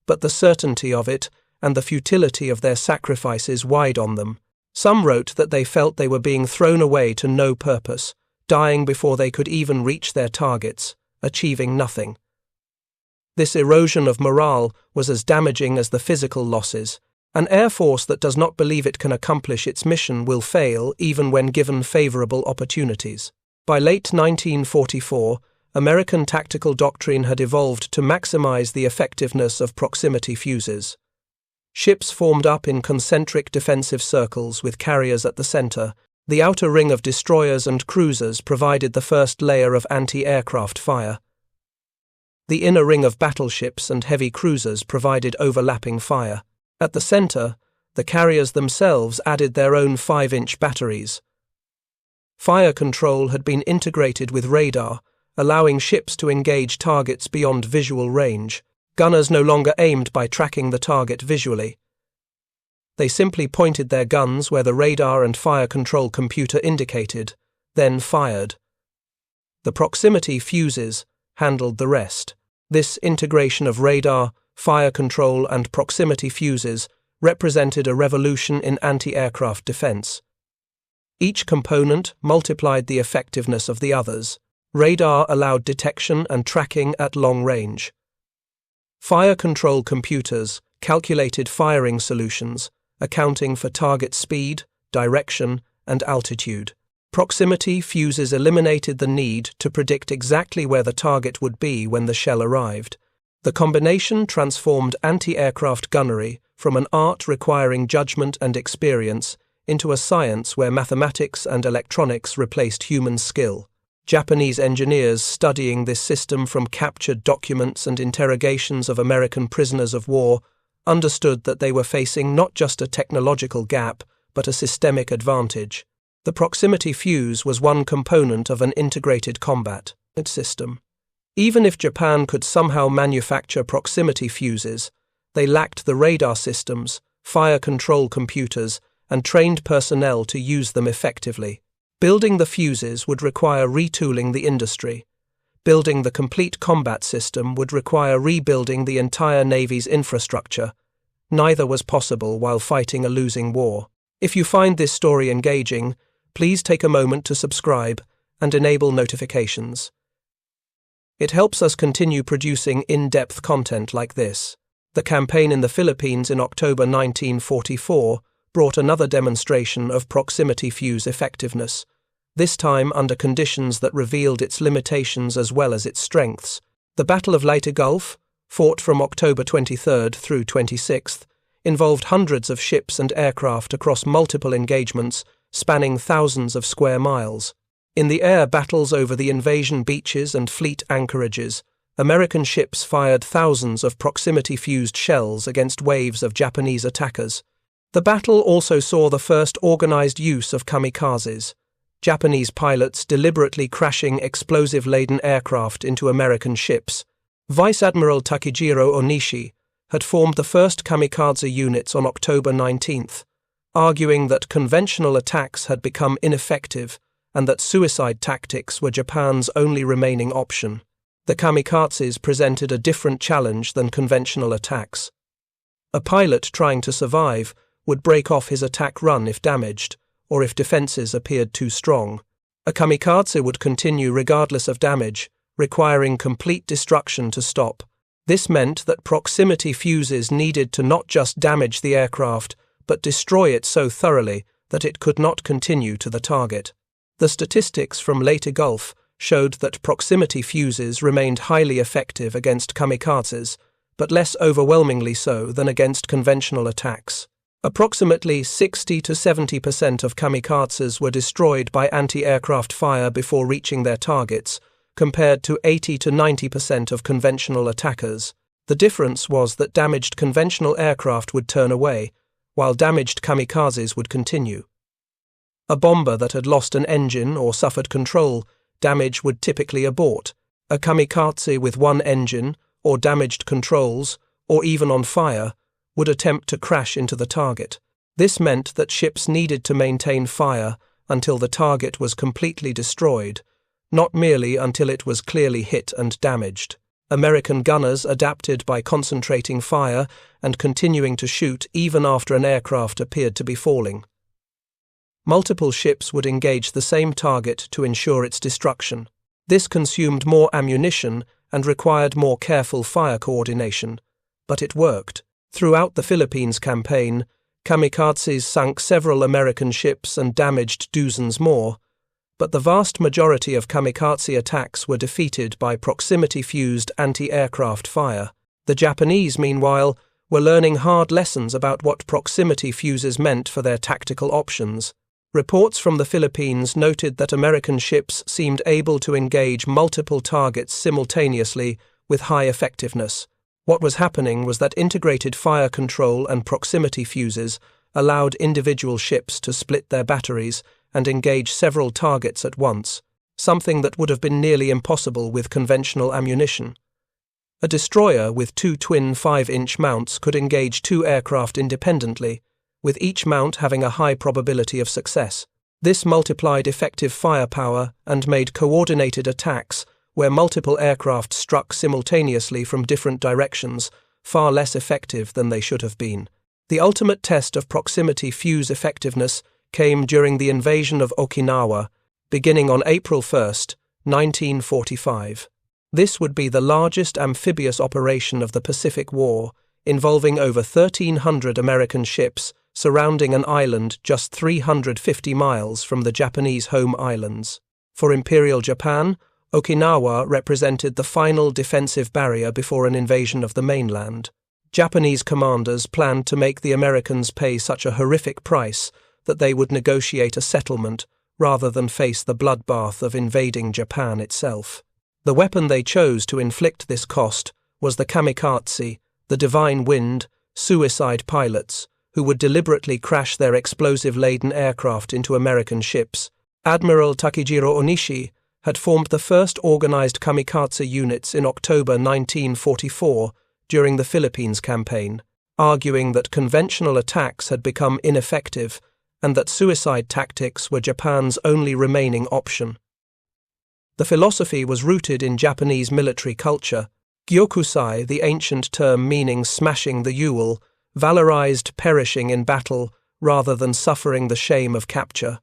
but the certainty of it and the futility of their sacrifices weighed on them. Some wrote that they felt they were being thrown away to no purpose, dying before they could even reach their targets, achieving nothing. This erosion of morale was as damaging as the physical losses. An air force that does not believe it can accomplish its mission will fail even when given favorable opportunities. By late 1944, American tactical doctrine had evolved to maximize the effectiveness of proximity fuses. Ships formed up in concentric defensive circles with carriers at the center. The outer ring of destroyers and cruisers provided the first layer of anti-aircraft fire. The inner ring of battleships and heavy cruisers provided overlapping fire. At the center, the carriers themselves added their own 5-inch batteries. Fire control had been integrated with radar, allowing ships to engage targets beyond visual range. Gunners no longer aimed by tracking the target visually. They simply pointed their guns where the radar and fire control computer indicated, then fired. The proximity fuses handled the rest. This integration of radar, fire control, and proximity fuses represented a revolution in anti-aircraft defense. Each component multiplied the effectiveness of the others. Radar allowed detection and tracking at long range. Fire control computers calculated firing solutions, accounting for target speed, direction, and altitude. Proximity fuses eliminated the need to predict exactly where the target would be when the shell arrived. The combination transformed anti-aircraft gunnery from an art requiring judgment and experience into a science where mathematics and electronics replaced human skill. Japanese engineers studying this system from captured documents and interrogations of American prisoners of war understood that they were facing not just a technological gap, but a systemic advantage. The proximity fuse was one component of an integrated combat system. Even if Japan could somehow manufacture proximity fuses, they lacked the radar systems, fire control computers, and trained personnel to use them effectively. Building the fuses would require retooling the industry. Building the complete combat system would require rebuilding the entire Navy's infrastructure. Neither was possible while fighting a losing war. If you find this story engaging, please take a moment to subscribe and enable notifications. It helps us continue producing in-depth content like this. The campaign in the Philippines in October 1944 brought another demonstration of proximity fuse effectiveness, this time under conditions that revealed its limitations as well as its strengths. The Battle of Leyte Gulf, fought from October 23rd through 26th, involved hundreds of ships and aircraft across multiple engagements spanning thousands of square miles. In the air battles over the invasion beaches and fleet anchorages, American ships fired thousands of proximity-fused shells against waves of Japanese attackers. The battle also saw the first organized use of kamikazes, Japanese pilots deliberately crashing explosive-laden aircraft into American ships. Vice Admiral Takejiro Onishi had formed the first kamikaze units on October 19th, arguing that conventional attacks had become ineffective and that suicide tactics were Japan's only remaining option. The kamikazes presented a different challenge than conventional attacks. A pilot trying to survive would break off his attack run if damaged, or if defenses appeared too strong. A kamikaze would continue regardless of damage, requiring complete destruction to stop. This meant that proximity fuses needed to not just damage the aircraft, but destroy it so thoroughly that it could not continue to the target. The statistics from later Gulf showed that proximity fuses remained highly effective against kamikazes, but less overwhelmingly so than against conventional attacks. Approximately 60 to 70% of kamikazes were destroyed by anti-aircraft fire before reaching their targets, compared to 80 to 90% of conventional attackers. The difference was that damaged conventional aircraft would turn away, while damaged kamikazes would continue. A bomber that had lost an engine or suffered control damage would typically abort. A kamikaze with one engine, or damaged controls, or even on fire, would attempt to crash into the target. This meant that ships needed to maintain fire until the target was completely destroyed, not merely until it was clearly hit and damaged. American gunners adapted by concentrating fire and continuing to shoot even after an aircraft appeared to be falling. Multiple ships would engage the same target to ensure its destruction. This consumed more ammunition and required more careful fire coordination, but it worked. Throughout the Philippines campaign, kamikazes sunk several American ships and damaged dozens more, but the vast majority of kamikaze attacks were defeated by proximity-fused anti-aircraft fire. The Japanese, meanwhile, were learning hard lessons about what proximity fuses meant for their tactical options. Reports from the Philippines noted that American ships seemed able to engage multiple targets simultaneously with high effectiveness. What was happening was that integrated fire control and proximity fuses allowed individual ships to split their batteries and engage several targets at once, something that would have been nearly impossible with conventional ammunition. A destroyer with two twin 5-inch mounts could engage two aircraft independently, with each mount having a high probability of success. This multiplied effective firepower and made coordinated attacks, where multiple aircraft struck simultaneously from different directions, far less effective than they should have been. The ultimate test of proximity fuse effectiveness came during the invasion of Okinawa, beginning on April 1, 1945. This would be the largest amphibious operation of the Pacific War, involving over 1,300 American ships surrounding an island just 350 miles from the Japanese home islands. For Imperial Japan, Okinawa represented the final defensive barrier before an invasion of the mainland. Japanese commanders planned to make the Americans pay such a horrific price that they would negotiate a settlement rather than face the bloodbath of invading Japan itself. The weapon they chose to inflict this cost was the kamikaze, the divine wind, suicide pilots, who would deliberately crash their explosive-laden aircraft into American ships. Admiral Takejiro Onishi had formed the first organized kamikaze units in October 1944 during the Philippines campaign, arguing that conventional attacks had become ineffective and that suicide tactics were Japan's only remaining option. The philosophy was rooted in Japanese military culture. Gyokusai, the ancient term meaning smashing the Yule, valorized perishing in battle rather than suffering the shame of capture.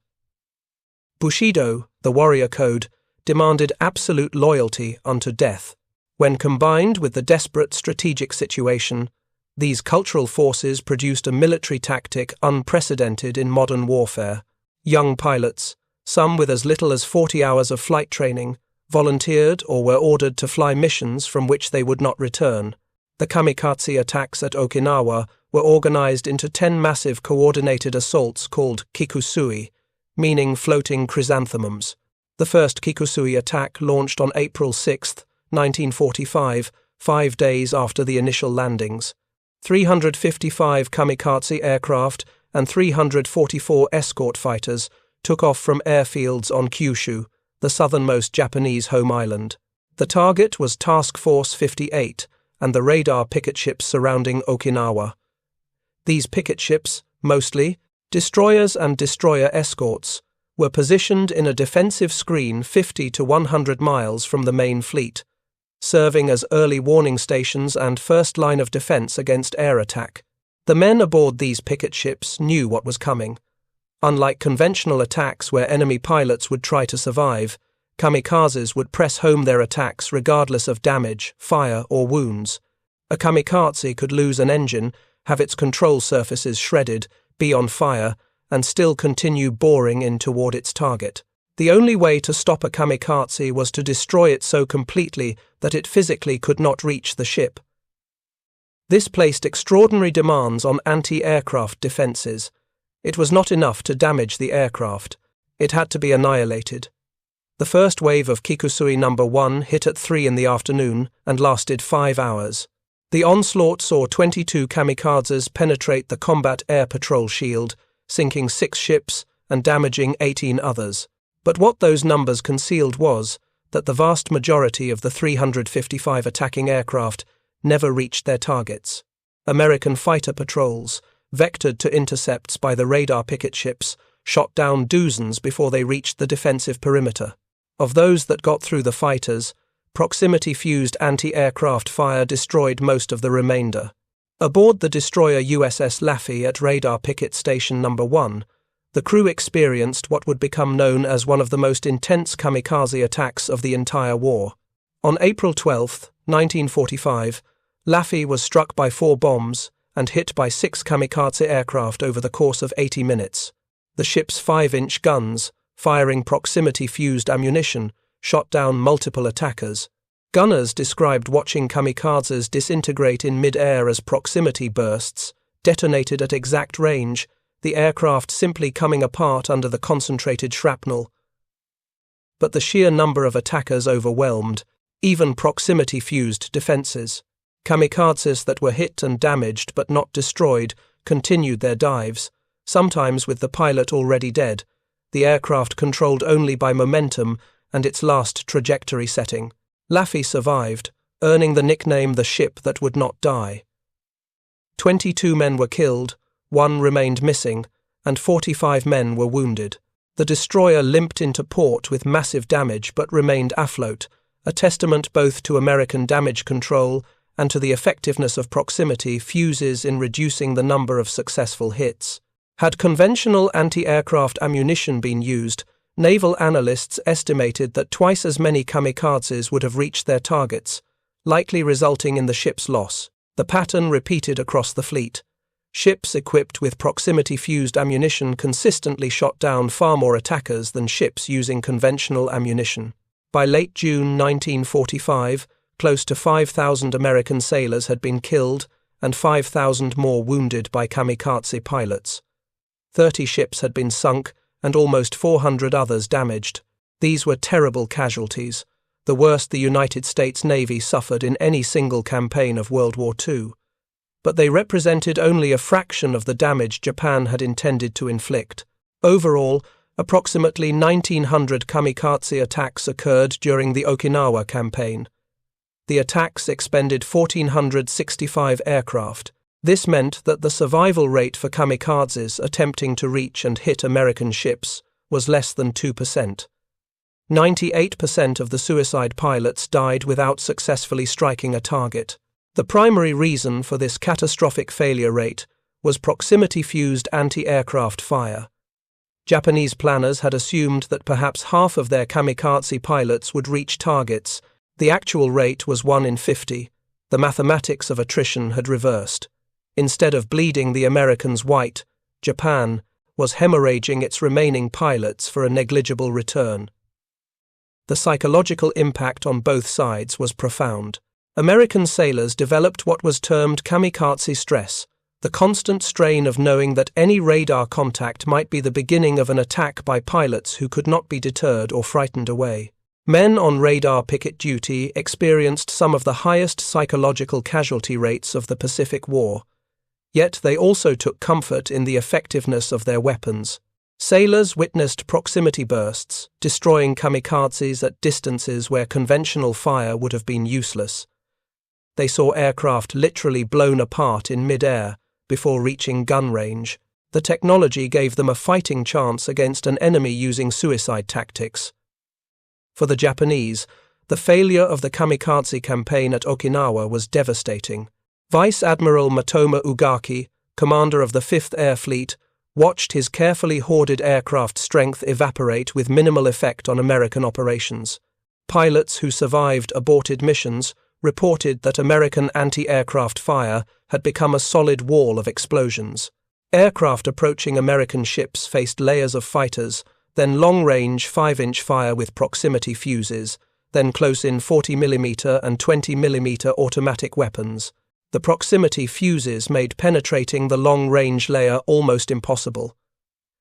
Bushido, the warrior code, demanded absolute loyalty unto death. When combined with the desperate strategic situation, these cultural forces produced a military tactic unprecedented in modern warfare. Young pilots, some with as little as 40 hours of flight training, volunteered or were ordered to fly missions from which they would not return. The kamikaze attacks at Okinawa were organized into 10 massive coordinated assaults called kikusui, meaning floating chrysanthemums. The first kikusui attack launched on April 6, 1945, 5 days after the initial landings. 355 kamikaze aircraft and 344 escort fighters took off from airfields on Kyushu, the southernmost Japanese home island. The target was Task Force 58 and the radar picket ships surrounding Okinawa. These picket ships, mostly destroyers and destroyer escorts, were positioned in a defensive screen 50 to 100 miles from the main fleet, serving as early warning stations and first line of defense against air attack. The men aboard these picket ships knew what was coming. Unlike conventional attacks where enemy pilots would try to survive, kamikazes would press home their attacks regardless of damage, fire, or wounds. A kamikaze could lose an engine, have its control surfaces shredded, be on fire, and still continue boring in toward its target. The only way to stop a kamikaze was to destroy it so completely that it physically could not reach the ship. This placed extraordinary demands on anti-aircraft defenses. It was not enough to damage the aircraft. It had to be annihilated. The first wave of Kikusui No. 1 hit at 3 in the afternoon and lasted 5 hours. The onslaught saw 22 kamikazes penetrate the combat air patrol shield, sinking 6 ships and damaging 18 others. But what those numbers concealed was that the vast majority of the 355 attacking aircraft never reached their targets. American fighter patrols, vectored to intercepts by the radar picket ships, shot down dozens before they reached the defensive perimeter. Of those that got through the fighters, proximity-fused anti-aircraft fire destroyed most of the remainder. Aboard the destroyer USS Laffey at Radar Picket Station No. 1, the crew experienced what would become known as one of the most intense kamikaze attacks of the entire war. On April 12, 1945, Laffey was struck by 4 bombs and hit by 6 kamikaze aircraft over the course of 80 minutes. The ship's 5-inch guns, firing proximity-fused ammunition, shot down multiple attackers. Gunners described watching kamikazes disintegrate in mid-air as proximity bursts, detonated at exact range, the aircraft simply coming apart under the concentrated shrapnel. But the sheer number of attackers overwhelmed even proximity-fused defenses. Kamikazes that were hit and damaged but not destroyed continued their dives, sometimes with the pilot already dead, the aircraft controlled only by momentum and its last trajectory setting. Laffey survived, earning the nickname the ship that would not die. 22 men were killed, 1 remained missing, and 45 men were wounded. The destroyer limped into port with massive damage but remained afloat, a testament both to American damage control and to the effectiveness of proximity fuses in reducing the number of successful hits. Had conventional anti-aircraft ammunition been used, naval analysts estimated that twice as many kamikazes would have reached their targets, likely resulting in the ship's loss. The pattern repeated across the fleet. Ships equipped with proximity-fused ammunition consistently shot down far more attackers than ships using conventional ammunition. By late June 1945, close to 5,000 American sailors had been killed and 5,000 more wounded by kamikaze pilots. 30 ships had been sunk and almost 400 others damaged. These were terrible casualties, the worst the United States Navy suffered in any single campaign of World War II. But they represented only a fraction of the damage Japan had intended to inflict. Overall, approximately 1,900 kamikaze attacks occurred during the Okinawa campaign. The attacks expended 1,465 aircraft. This meant that the survival rate for kamikazes attempting to reach and hit American ships was less than 2%. 98% of the suicide pilots died without successfully striking a target. The primary reason for this catastrophic failure rate was proximity-fused anti-aircraft fire. Japanese planners had assumed that perhaps half of their kamikaze pilots would reach targets. The actual rate was 1 in 50. The mathematics of attrition had reversed. Instead of bleeding the Americans white, Japan was hemorrhaging its remaining pilots for a negligible return. The psychological impact on both sides was profound. American sailors developed what was termed kamikaze stress, the constant strain of knowing that any radar contact might be the beginning of an attack by pilots who could not be deterred or frightened away. Men on radar picket duty experienced some of the highest psychological casualty rates of the Pacific War. Yet they also took comfort in the effectiveness of their weapons. Sailors witnessed proximity bursts, destroying kamikazes at distances where conventional fire would have been useless. They saw aircraft literally blown apart in mid-air before reaching gun range. The technology gave them a fighting chance against an enemy using suicide tactics. For the Japanese, the failure of the kamikaze campaign at Okinawa was devastating. Vice Admiral Matoma Ugaki, commander of the 5th Air Fleet, watched his carefully hoarded aircraft strength evaporate with minimal effect on American operations. Pilots who survived aborted missions reported that American anti-aircraft fire had become a solid wall of explosions. Aircraft approaching American ships faced layers of fighters, then long-range 5-inch fire with proximity fuses, then close-in 40mm and 20mm automatic weapons. The proximity fuses made penetrating the long-range layer almost impossible.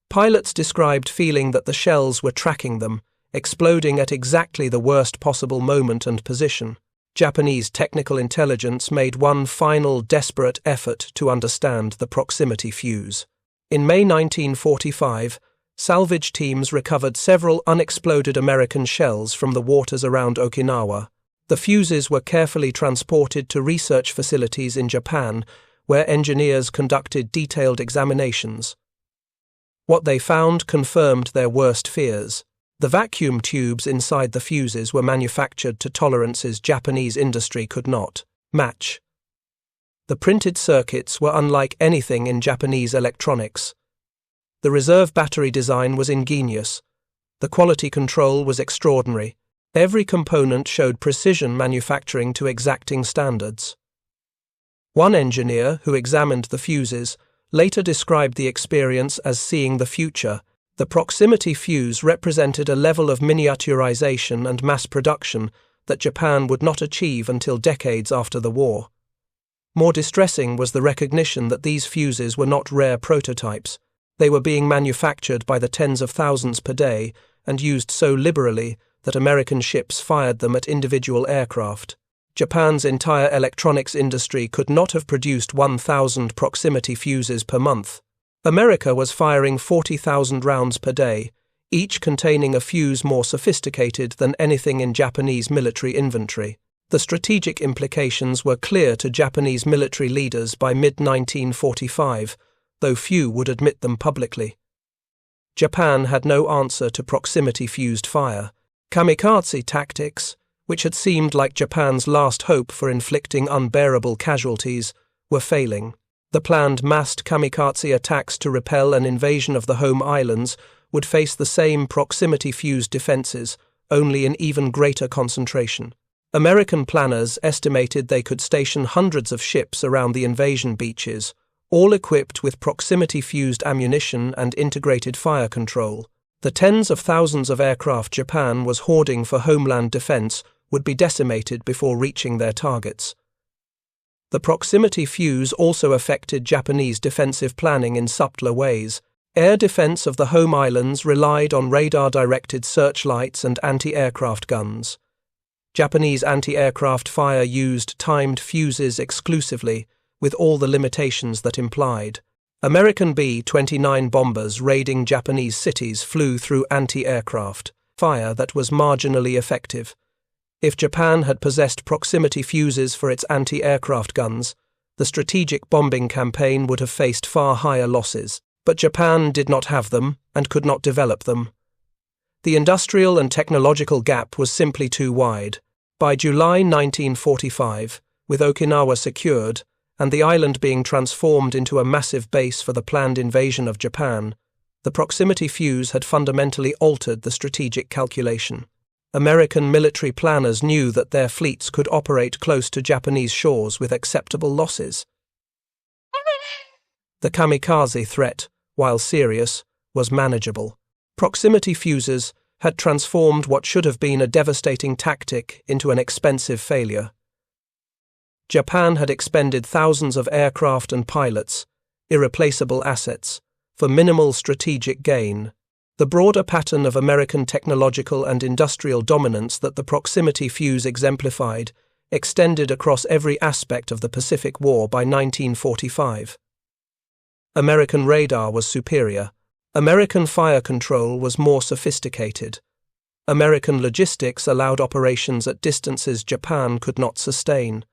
Pilots described feeling that the shells were tracking them, exploding at exactly the worst possible moment and position. Japanese technical intelligence made one final desperate effort to understand the proximity fuse. In May 1945, salvage teams recovered several unexploded American shells from the waters around Okinawa. The fuses were carefully transported to research facilities in Japan, where engineers conducted detailed examinations. What they found confirmed their worst fears. The vacuum tubes inside the fuses were manufactured to tolerances Japanese industry could not match. The printed circuits were unlike anything in Japanese electronics. The reserve battery design was ingenious. The quality control was extraordinary. Every component showed precision manufacturing to exacting standards. One engineer who examined the fuses later described the experience as seeing the future. The proximity fuse represented a level of miniaturization and mass production that Japan would not achieve until decades after the war. More distressing was the recognition that these fuses were not rare prototypes. They were being manufactured by the tens of thousands per day and used so liberally that American ships fired them at individual aircraft. Japan's entire electronics industry could not have produced 1,000 proximity fuses per month. America was firing 40,000 rounds per day, each containing a fuse more sophisticated than anything in Japanese military inventory. The strategic implications were clear to Japanese military leaders by mid-1945, though few would admit them publicly. Japan had no answer to proximity-fused fire. Kamikaze tactics, which had seemed like Japan's last hope for inflicting unbearable casualties, were failing. The planned massed kamikaze attacks to repel an invasion of the home islands would face the same proximity-fused defenses, only in even greater concentration. American planners estimated they could station hundreds of ships around the invasion beaches, all equipped with proximity-fused ammunition and integrated fire control. The tens of thousands of aircraft Japan was hoarding for homeland defense would be decimated before reaching their targets. The proximity fuse also affected Japanese defensive planning in subtler ways. Air defense of the home islands relied on radar-directed searchlights and anti-aircraft guns. Japanese anti-aircraft fire used timed fuses exclusively, with all the limitations that implied. American B-29 bombers raiding Japanese cities flew through anti-aircraft fire that was marginally effective. If Japan had possessed proximity fuses for its anti-aircraft guns, the strategic bombing campaign would have faced far higher losses. But Japan did not have them and could not develop them. The industrial and technological gap was simply too wide. By July 1945, with Okinawa secured, and the island being transformed into a massive base for the planned invasion of Japan, the proximity fuse had fundamentally altered the strategic calculation. American military planners knew that their fleets could operate close to Japanese shores with acceptable losses. The kamikaze threat, while serious, was manageable. Proximity fuses had transformed what should have been a devastating tactic into an expensive failure. Japan had expended thousands of aircraft and pilots, irreplaceable assets, for minimal strategic gain. The broader pattern of American technological and industrial dominance that the proximity fuse exemplified extended across every aspect of the Pacific War by 1945. American radar was superior. American fire control was more sophisticated. American logistics allowed operations at distances Japan could not sustain.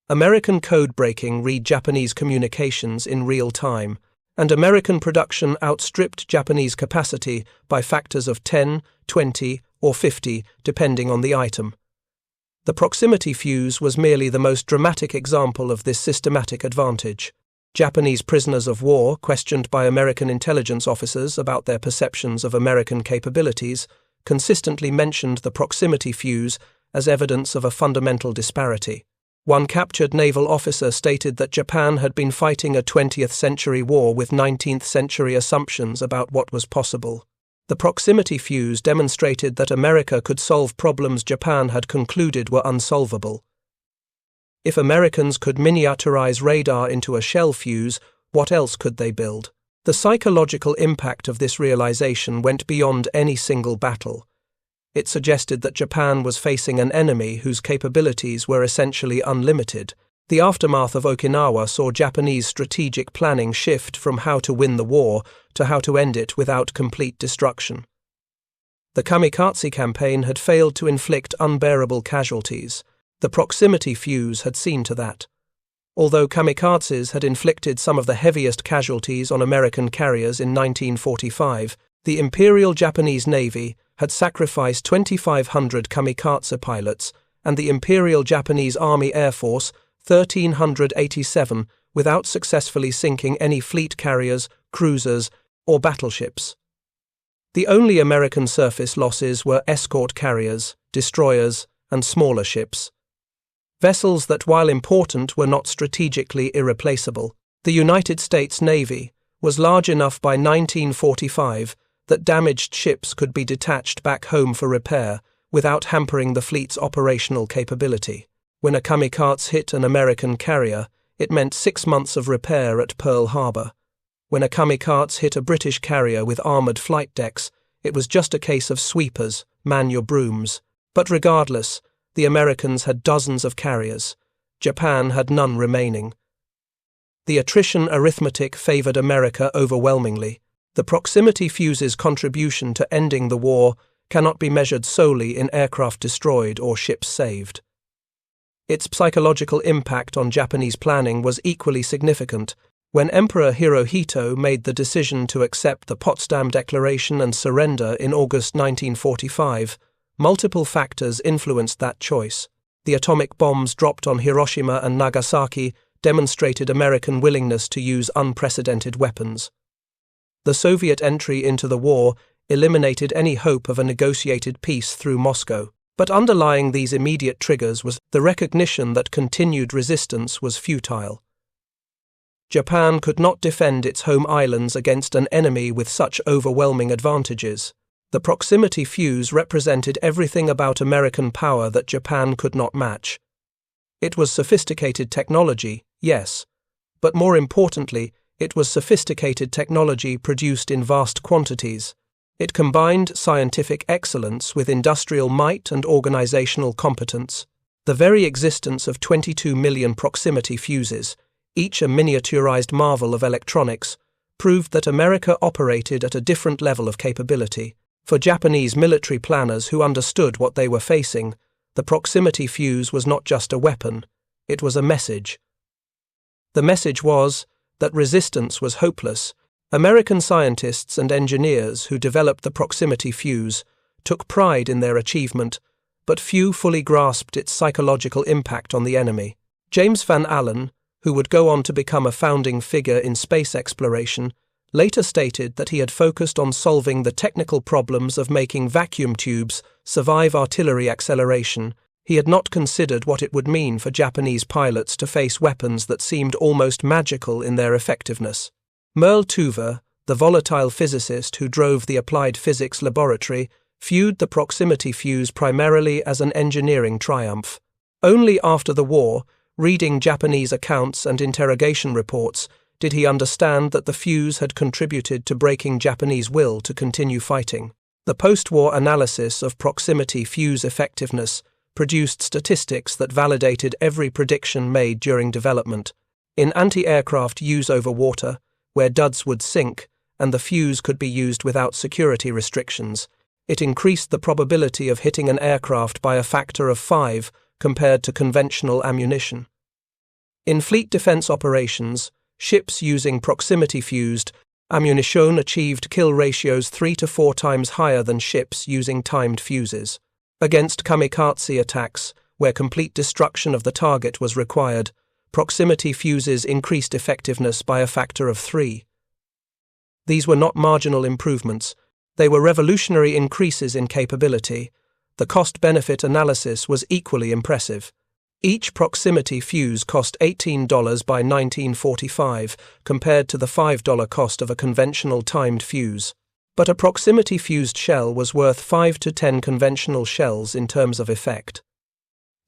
American code breaking read Japanese communications in real time, and American production outstripped Japanese capacity by factors of 10, 20, or 50, depending on the item. The proximity fuse was merely the most dramatic example of this systematic advantage. Japanese prisoners of war, questioned by American intelligence officers about their perceptions of American capabilities, consistently mentioned the proximity fuse as evidence of a fundamental disparity. One captured naval officer stated that Japan had been fighting a 20th century war with 19th century assumptions about what was possible. The proximity fuse demonstrated that America could solve problems Japan had concluded were unsolvable. If Americans could miniaturize radar into a shell fuse, what else could they build? The psychological impact of this realization went beyond any single battle. It suggested that Japan was facing an enemy whose capabilities were essentially unlimited. The aftermath of Okinawa saw Japanese strategic planning shift from how to win the war to how to end it without complete destruction. The kamikaze campaign had failed to inflict unbearable casualties. The proximity fuse had seen to that. Although kamikazes had inflicted some of the heaviest casualties on American carriers in 1945, the Imperial Japanese Navy had sacrificed 2,500 kamikaze pilots and the Imperial Japanese Army Air Force 1,387 without successfully sinking any fleet carriers, cruisers, or battleships. The only American surface losses were escort carriers, destroyers, and smaller ships. Vessels that, while important, were not strategically irreplaceable. The United States Navy was large enough by 1945 that damaged ships could be detached back home for repair without hampering the fleet's operational capability. When a kamikaze hit an American carrier, it meant 6 months of repair at Pearl Harbor. When a kamikaze hit a British carrier with armored flight decks, it was just a case of sweepers, man your brooms. But regardless, the Americans had dozens of carriers. Japan had none remaining. The attrition arithmetic favored America overwhelmingly. The proximity fuse's contribution to ending the war cannot be measured solely in aircraft destroyed or ships saved. Its psychological impact on Japanese planning was equally significant. When Emperor Hirohito made the decision to accept the Potsdam Declaration and surrender in August 1945, multiple factors influenced that choice. The atomic bombs dropped on Hiroshima and Nagasaki demonstrated American willingness to use unprecedented weapons. The Soviet entry into the war eliminated any hope of a negotiated peace through Moscow. But underlying these immediate triggers was the recognition that continued resistance was futile. Japan could not defend its home islands against an enemy with such overwhelming advantages. The proximity fuse represented everything about American power that Japan could not match. It was sophisticated technology, yes, but more importantly, it was sophisticated technology produced in vast quantities. It combined scientific excellence with industrial might and organizational competence. The very existence of 22 million proximity fuses, each a miniaturized marvel of electronics, proved that America operated at a different level of capability. For Japanese military planners who understood what they were facing, the proximity fuse was not just a weapon, it was a message. The message was that resistance was hopeless. American scientists and engineers who developed the proximity fuse took pride in their achievement, but few fully grasped its psychological impact on the enemy. James Van Allen, who would go on to become a founding figure in space exploration, later stated that he had focused on solving the technical problems of making vacuum tubes survive artillery acceleration. He had not considered what it would mean for Japanese pilots to face weapons that seemed almost magical in their effectiveness. Merle Tuver, the volatile physicist who drove the applied physics laboratory, viewed the proximity fuse primarily as an engineering triumph. Only after the war, reading Japanese accounts and interrogation reports, did he understand that the fuse had contributed to breaking Japanese will to continue fighting. The post-war analysis of proximity fuse effectiveness produced statistics that validated every prediction made during development. In anti-aircraft use over water, where duds would sink, and the fuse could be used without security restrictions. It increased the probability of hitting an aircraft by a factor of 5 compared to conventional ammunition. In fleet defense operations, ships using proximity-fused ammunition achieved kill ratios 3 to 4 times higher than ships using timed fuses. Against kamikaze attacks, where complete destruction of the target was required, proximity fuses increased effectiveness by a factor of 3. These were not marginal improvements, they were revolutionary increases in capability. The cost-benefit analysis was equally impressive. Each proximity fuse cost $18 by 1945, compared to the $5 cost of a conventional timed fuse. But a proximity-fused shell was worth 5 to 10 conventional shells in terms of effect.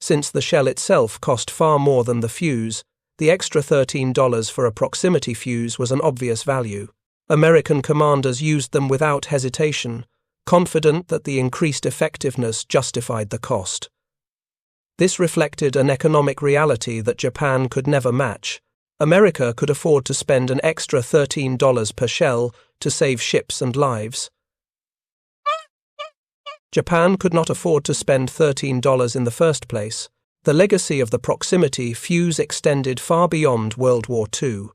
Since the shell itself cost far more than the fuse, the extra $13 for a proximity fuse was an obvious value. American commanders used them without hesitation, confident that the increased effectiveness justified the cost. This reflected an economic reality that Japan could never match. America could afford to spend an extra $13 per shell to save ships and lives. Japan could not afford to spend $13 in the first place. The legacy of the proximity fuse extended far beyond World War II.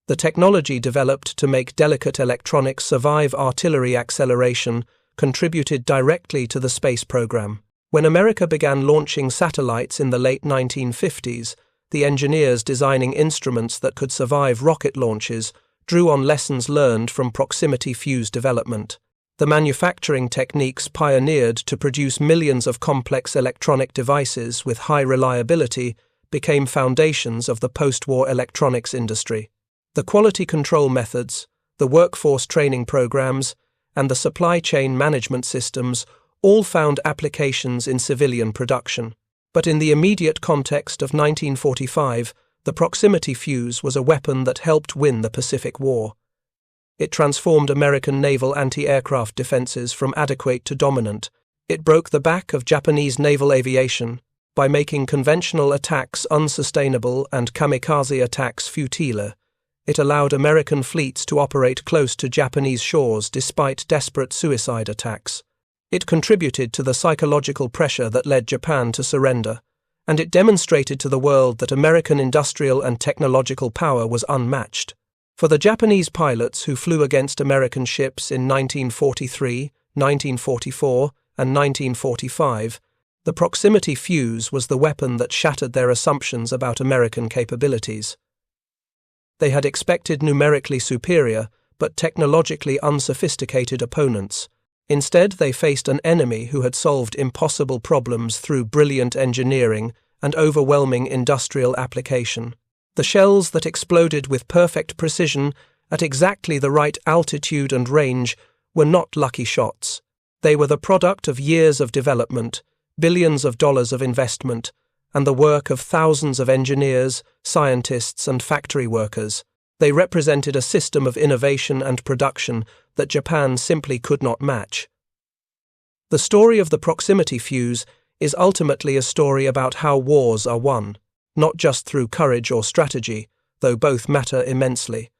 The technology developed to make delicate electronics survive artillery acceleration contributed directly to the space program. When America began launching satellites in the late 1950s, the engineers designing instruments that could survive rocket launches drew on lessons learned from proximity fuse development. The manufacturing techniques pioneered to produce millions of complex electronic devices with high reliability became foundations of the post-war electronics industry. The quality control methods, the workforce training programs, and the supply chain management systems all found applications in civilian production. But in the immediate context of 1945, the proximity fuse was a weapon that helped win the Pacific War. It transformed American naval anti-aircraft defenses from adequate to dominant. It broke the back of Japanese naval aviation by making conventional attacks unsustainable and kamikaze attacks futile. It allowed American fleets to operate close to Japanese shores despite desperate suicide attacks. It contributed to the psychological pressure that led Japan to surrender, and it demonstrated to the world that American industrial and technological power was unmatched. For the Japanese pilots who flew against American ships in 1943, 1944, and 1945, the proximity fuse was the weapon that shattered their assumptions about American capabilities. They had expected numerically superior, but technologically unsophisticated opponents. Instead, they faced an enemy who had solved impossible problems through brilliant engineering and overwhelming industrial application. The shells that exploded with perfect precision at exactly the right altitude and range were not lucky shots. They were the product of years of development, billions of dollars of investment, and the work of thousands of engineers, scientists, and factory workers. They represented a system of innovation and production that Japan simply could not match. The story of the proximity fuse is ultimately a story about how wars are won, not just through courage or strategy, though both matter immensely,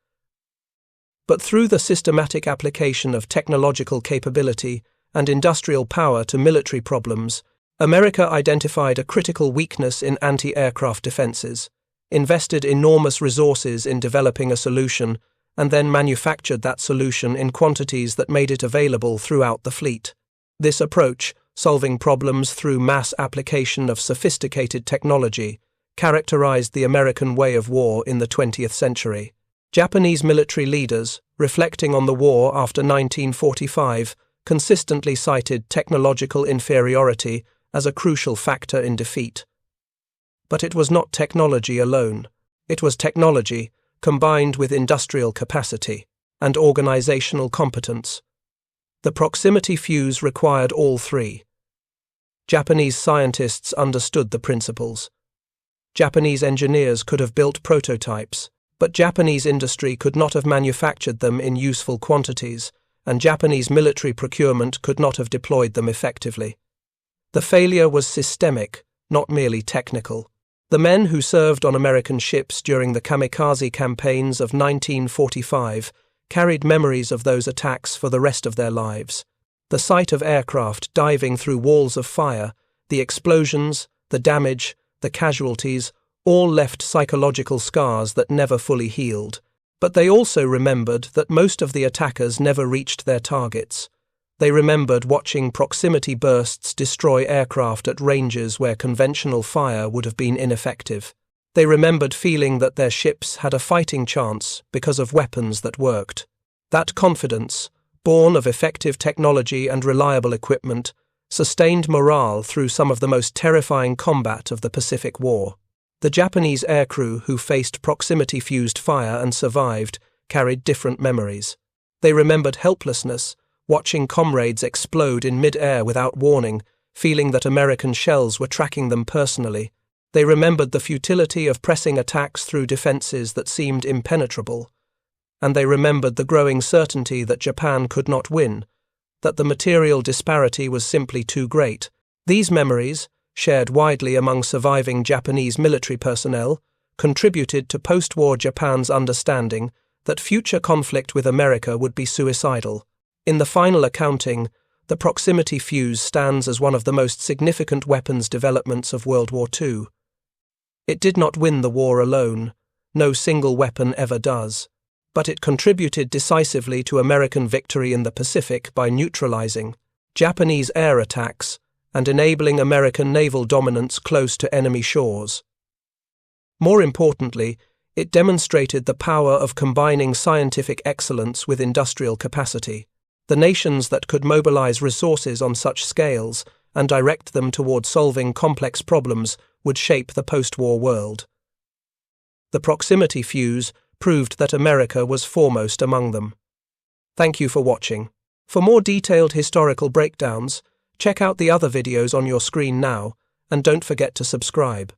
but through the systematic application of technological capability and industrial power to military problems. America identified a critical weakness in anti-aircraft defenses, invested enormous resources in developing a solution, and then manufactured that solution in quantities that made it available throughout the fleet. This approach, solving problems through mass application of sophisticated technology, characterized the American way of war in the 20th century. Japanese military leaders, reflecting on the war after 1945, consistently cited technological inferiority as a crucial factor in defeat. But it was not technology alone. It was technology, combined with industrial capacity and organizational competence. The proximity fuse required all three. Japanese scientists understood the principles. Japanese engineers could have built prototypes, but Japanese industry could not have manufactured them in useful quantities, and Japanese military procurement could not have deployed them effectively. The failure was systemic, not merely technical. The The men who served on American ships during the kamikaze campaigns of 1945 carried memories of those attacks for the rest of their lives. The sight of aircraft diving through walls of fire, the explosions, the damage, the casualties, all left psychological scars that never fully healed. But they also remembered that most of the attackers never reached their targets. They remembered watching proximity bursts destroy aircraft at ranges where conventional fire would have been ineffective. They remembered feeling that their ships had a fighting chance because of weapons that worked. That confidence, born of effective technology and reliable equipment, sustained morale through some of the most terrifying combat of the Pacific War. The Japanese aircrew who faced proximity-fused fire and survived carried different memories. They remembered helplessness, watching comrades explode in mid-air without warning, feeling that American shells were tracking them personally. They remembered the futility of pressing attacks through defenses that seemed impenetrable. And they remembered the growing certainty that Japan could not win, that the material disparity was simply too great. These memories, shared widely among surviving Japanese military personnel, contributed to post-war Japan's understanding that future conflict with America would be suicidal. In the final accounting, the proximity fuse stands as one of the most significant weapons developments of World War II. It did not win the war alone, no single weapon ever does, but it contributed decisively to American victory in the Pacific by neutralizing Japanese air attacks and enabling American naval dominance close to enemy shores. More importantly, it demonstrated the power of combining scientific excellence with industrial capacity. The nations that could mobilize resources on such scales and direct them toward solving complex problems would shape the post-war world. The proximity fuse proved that America was foremost among them. Thank you for watching. For more detailed historical breakdowns, check out the other videos on your screen now, and don't forget to subscribe.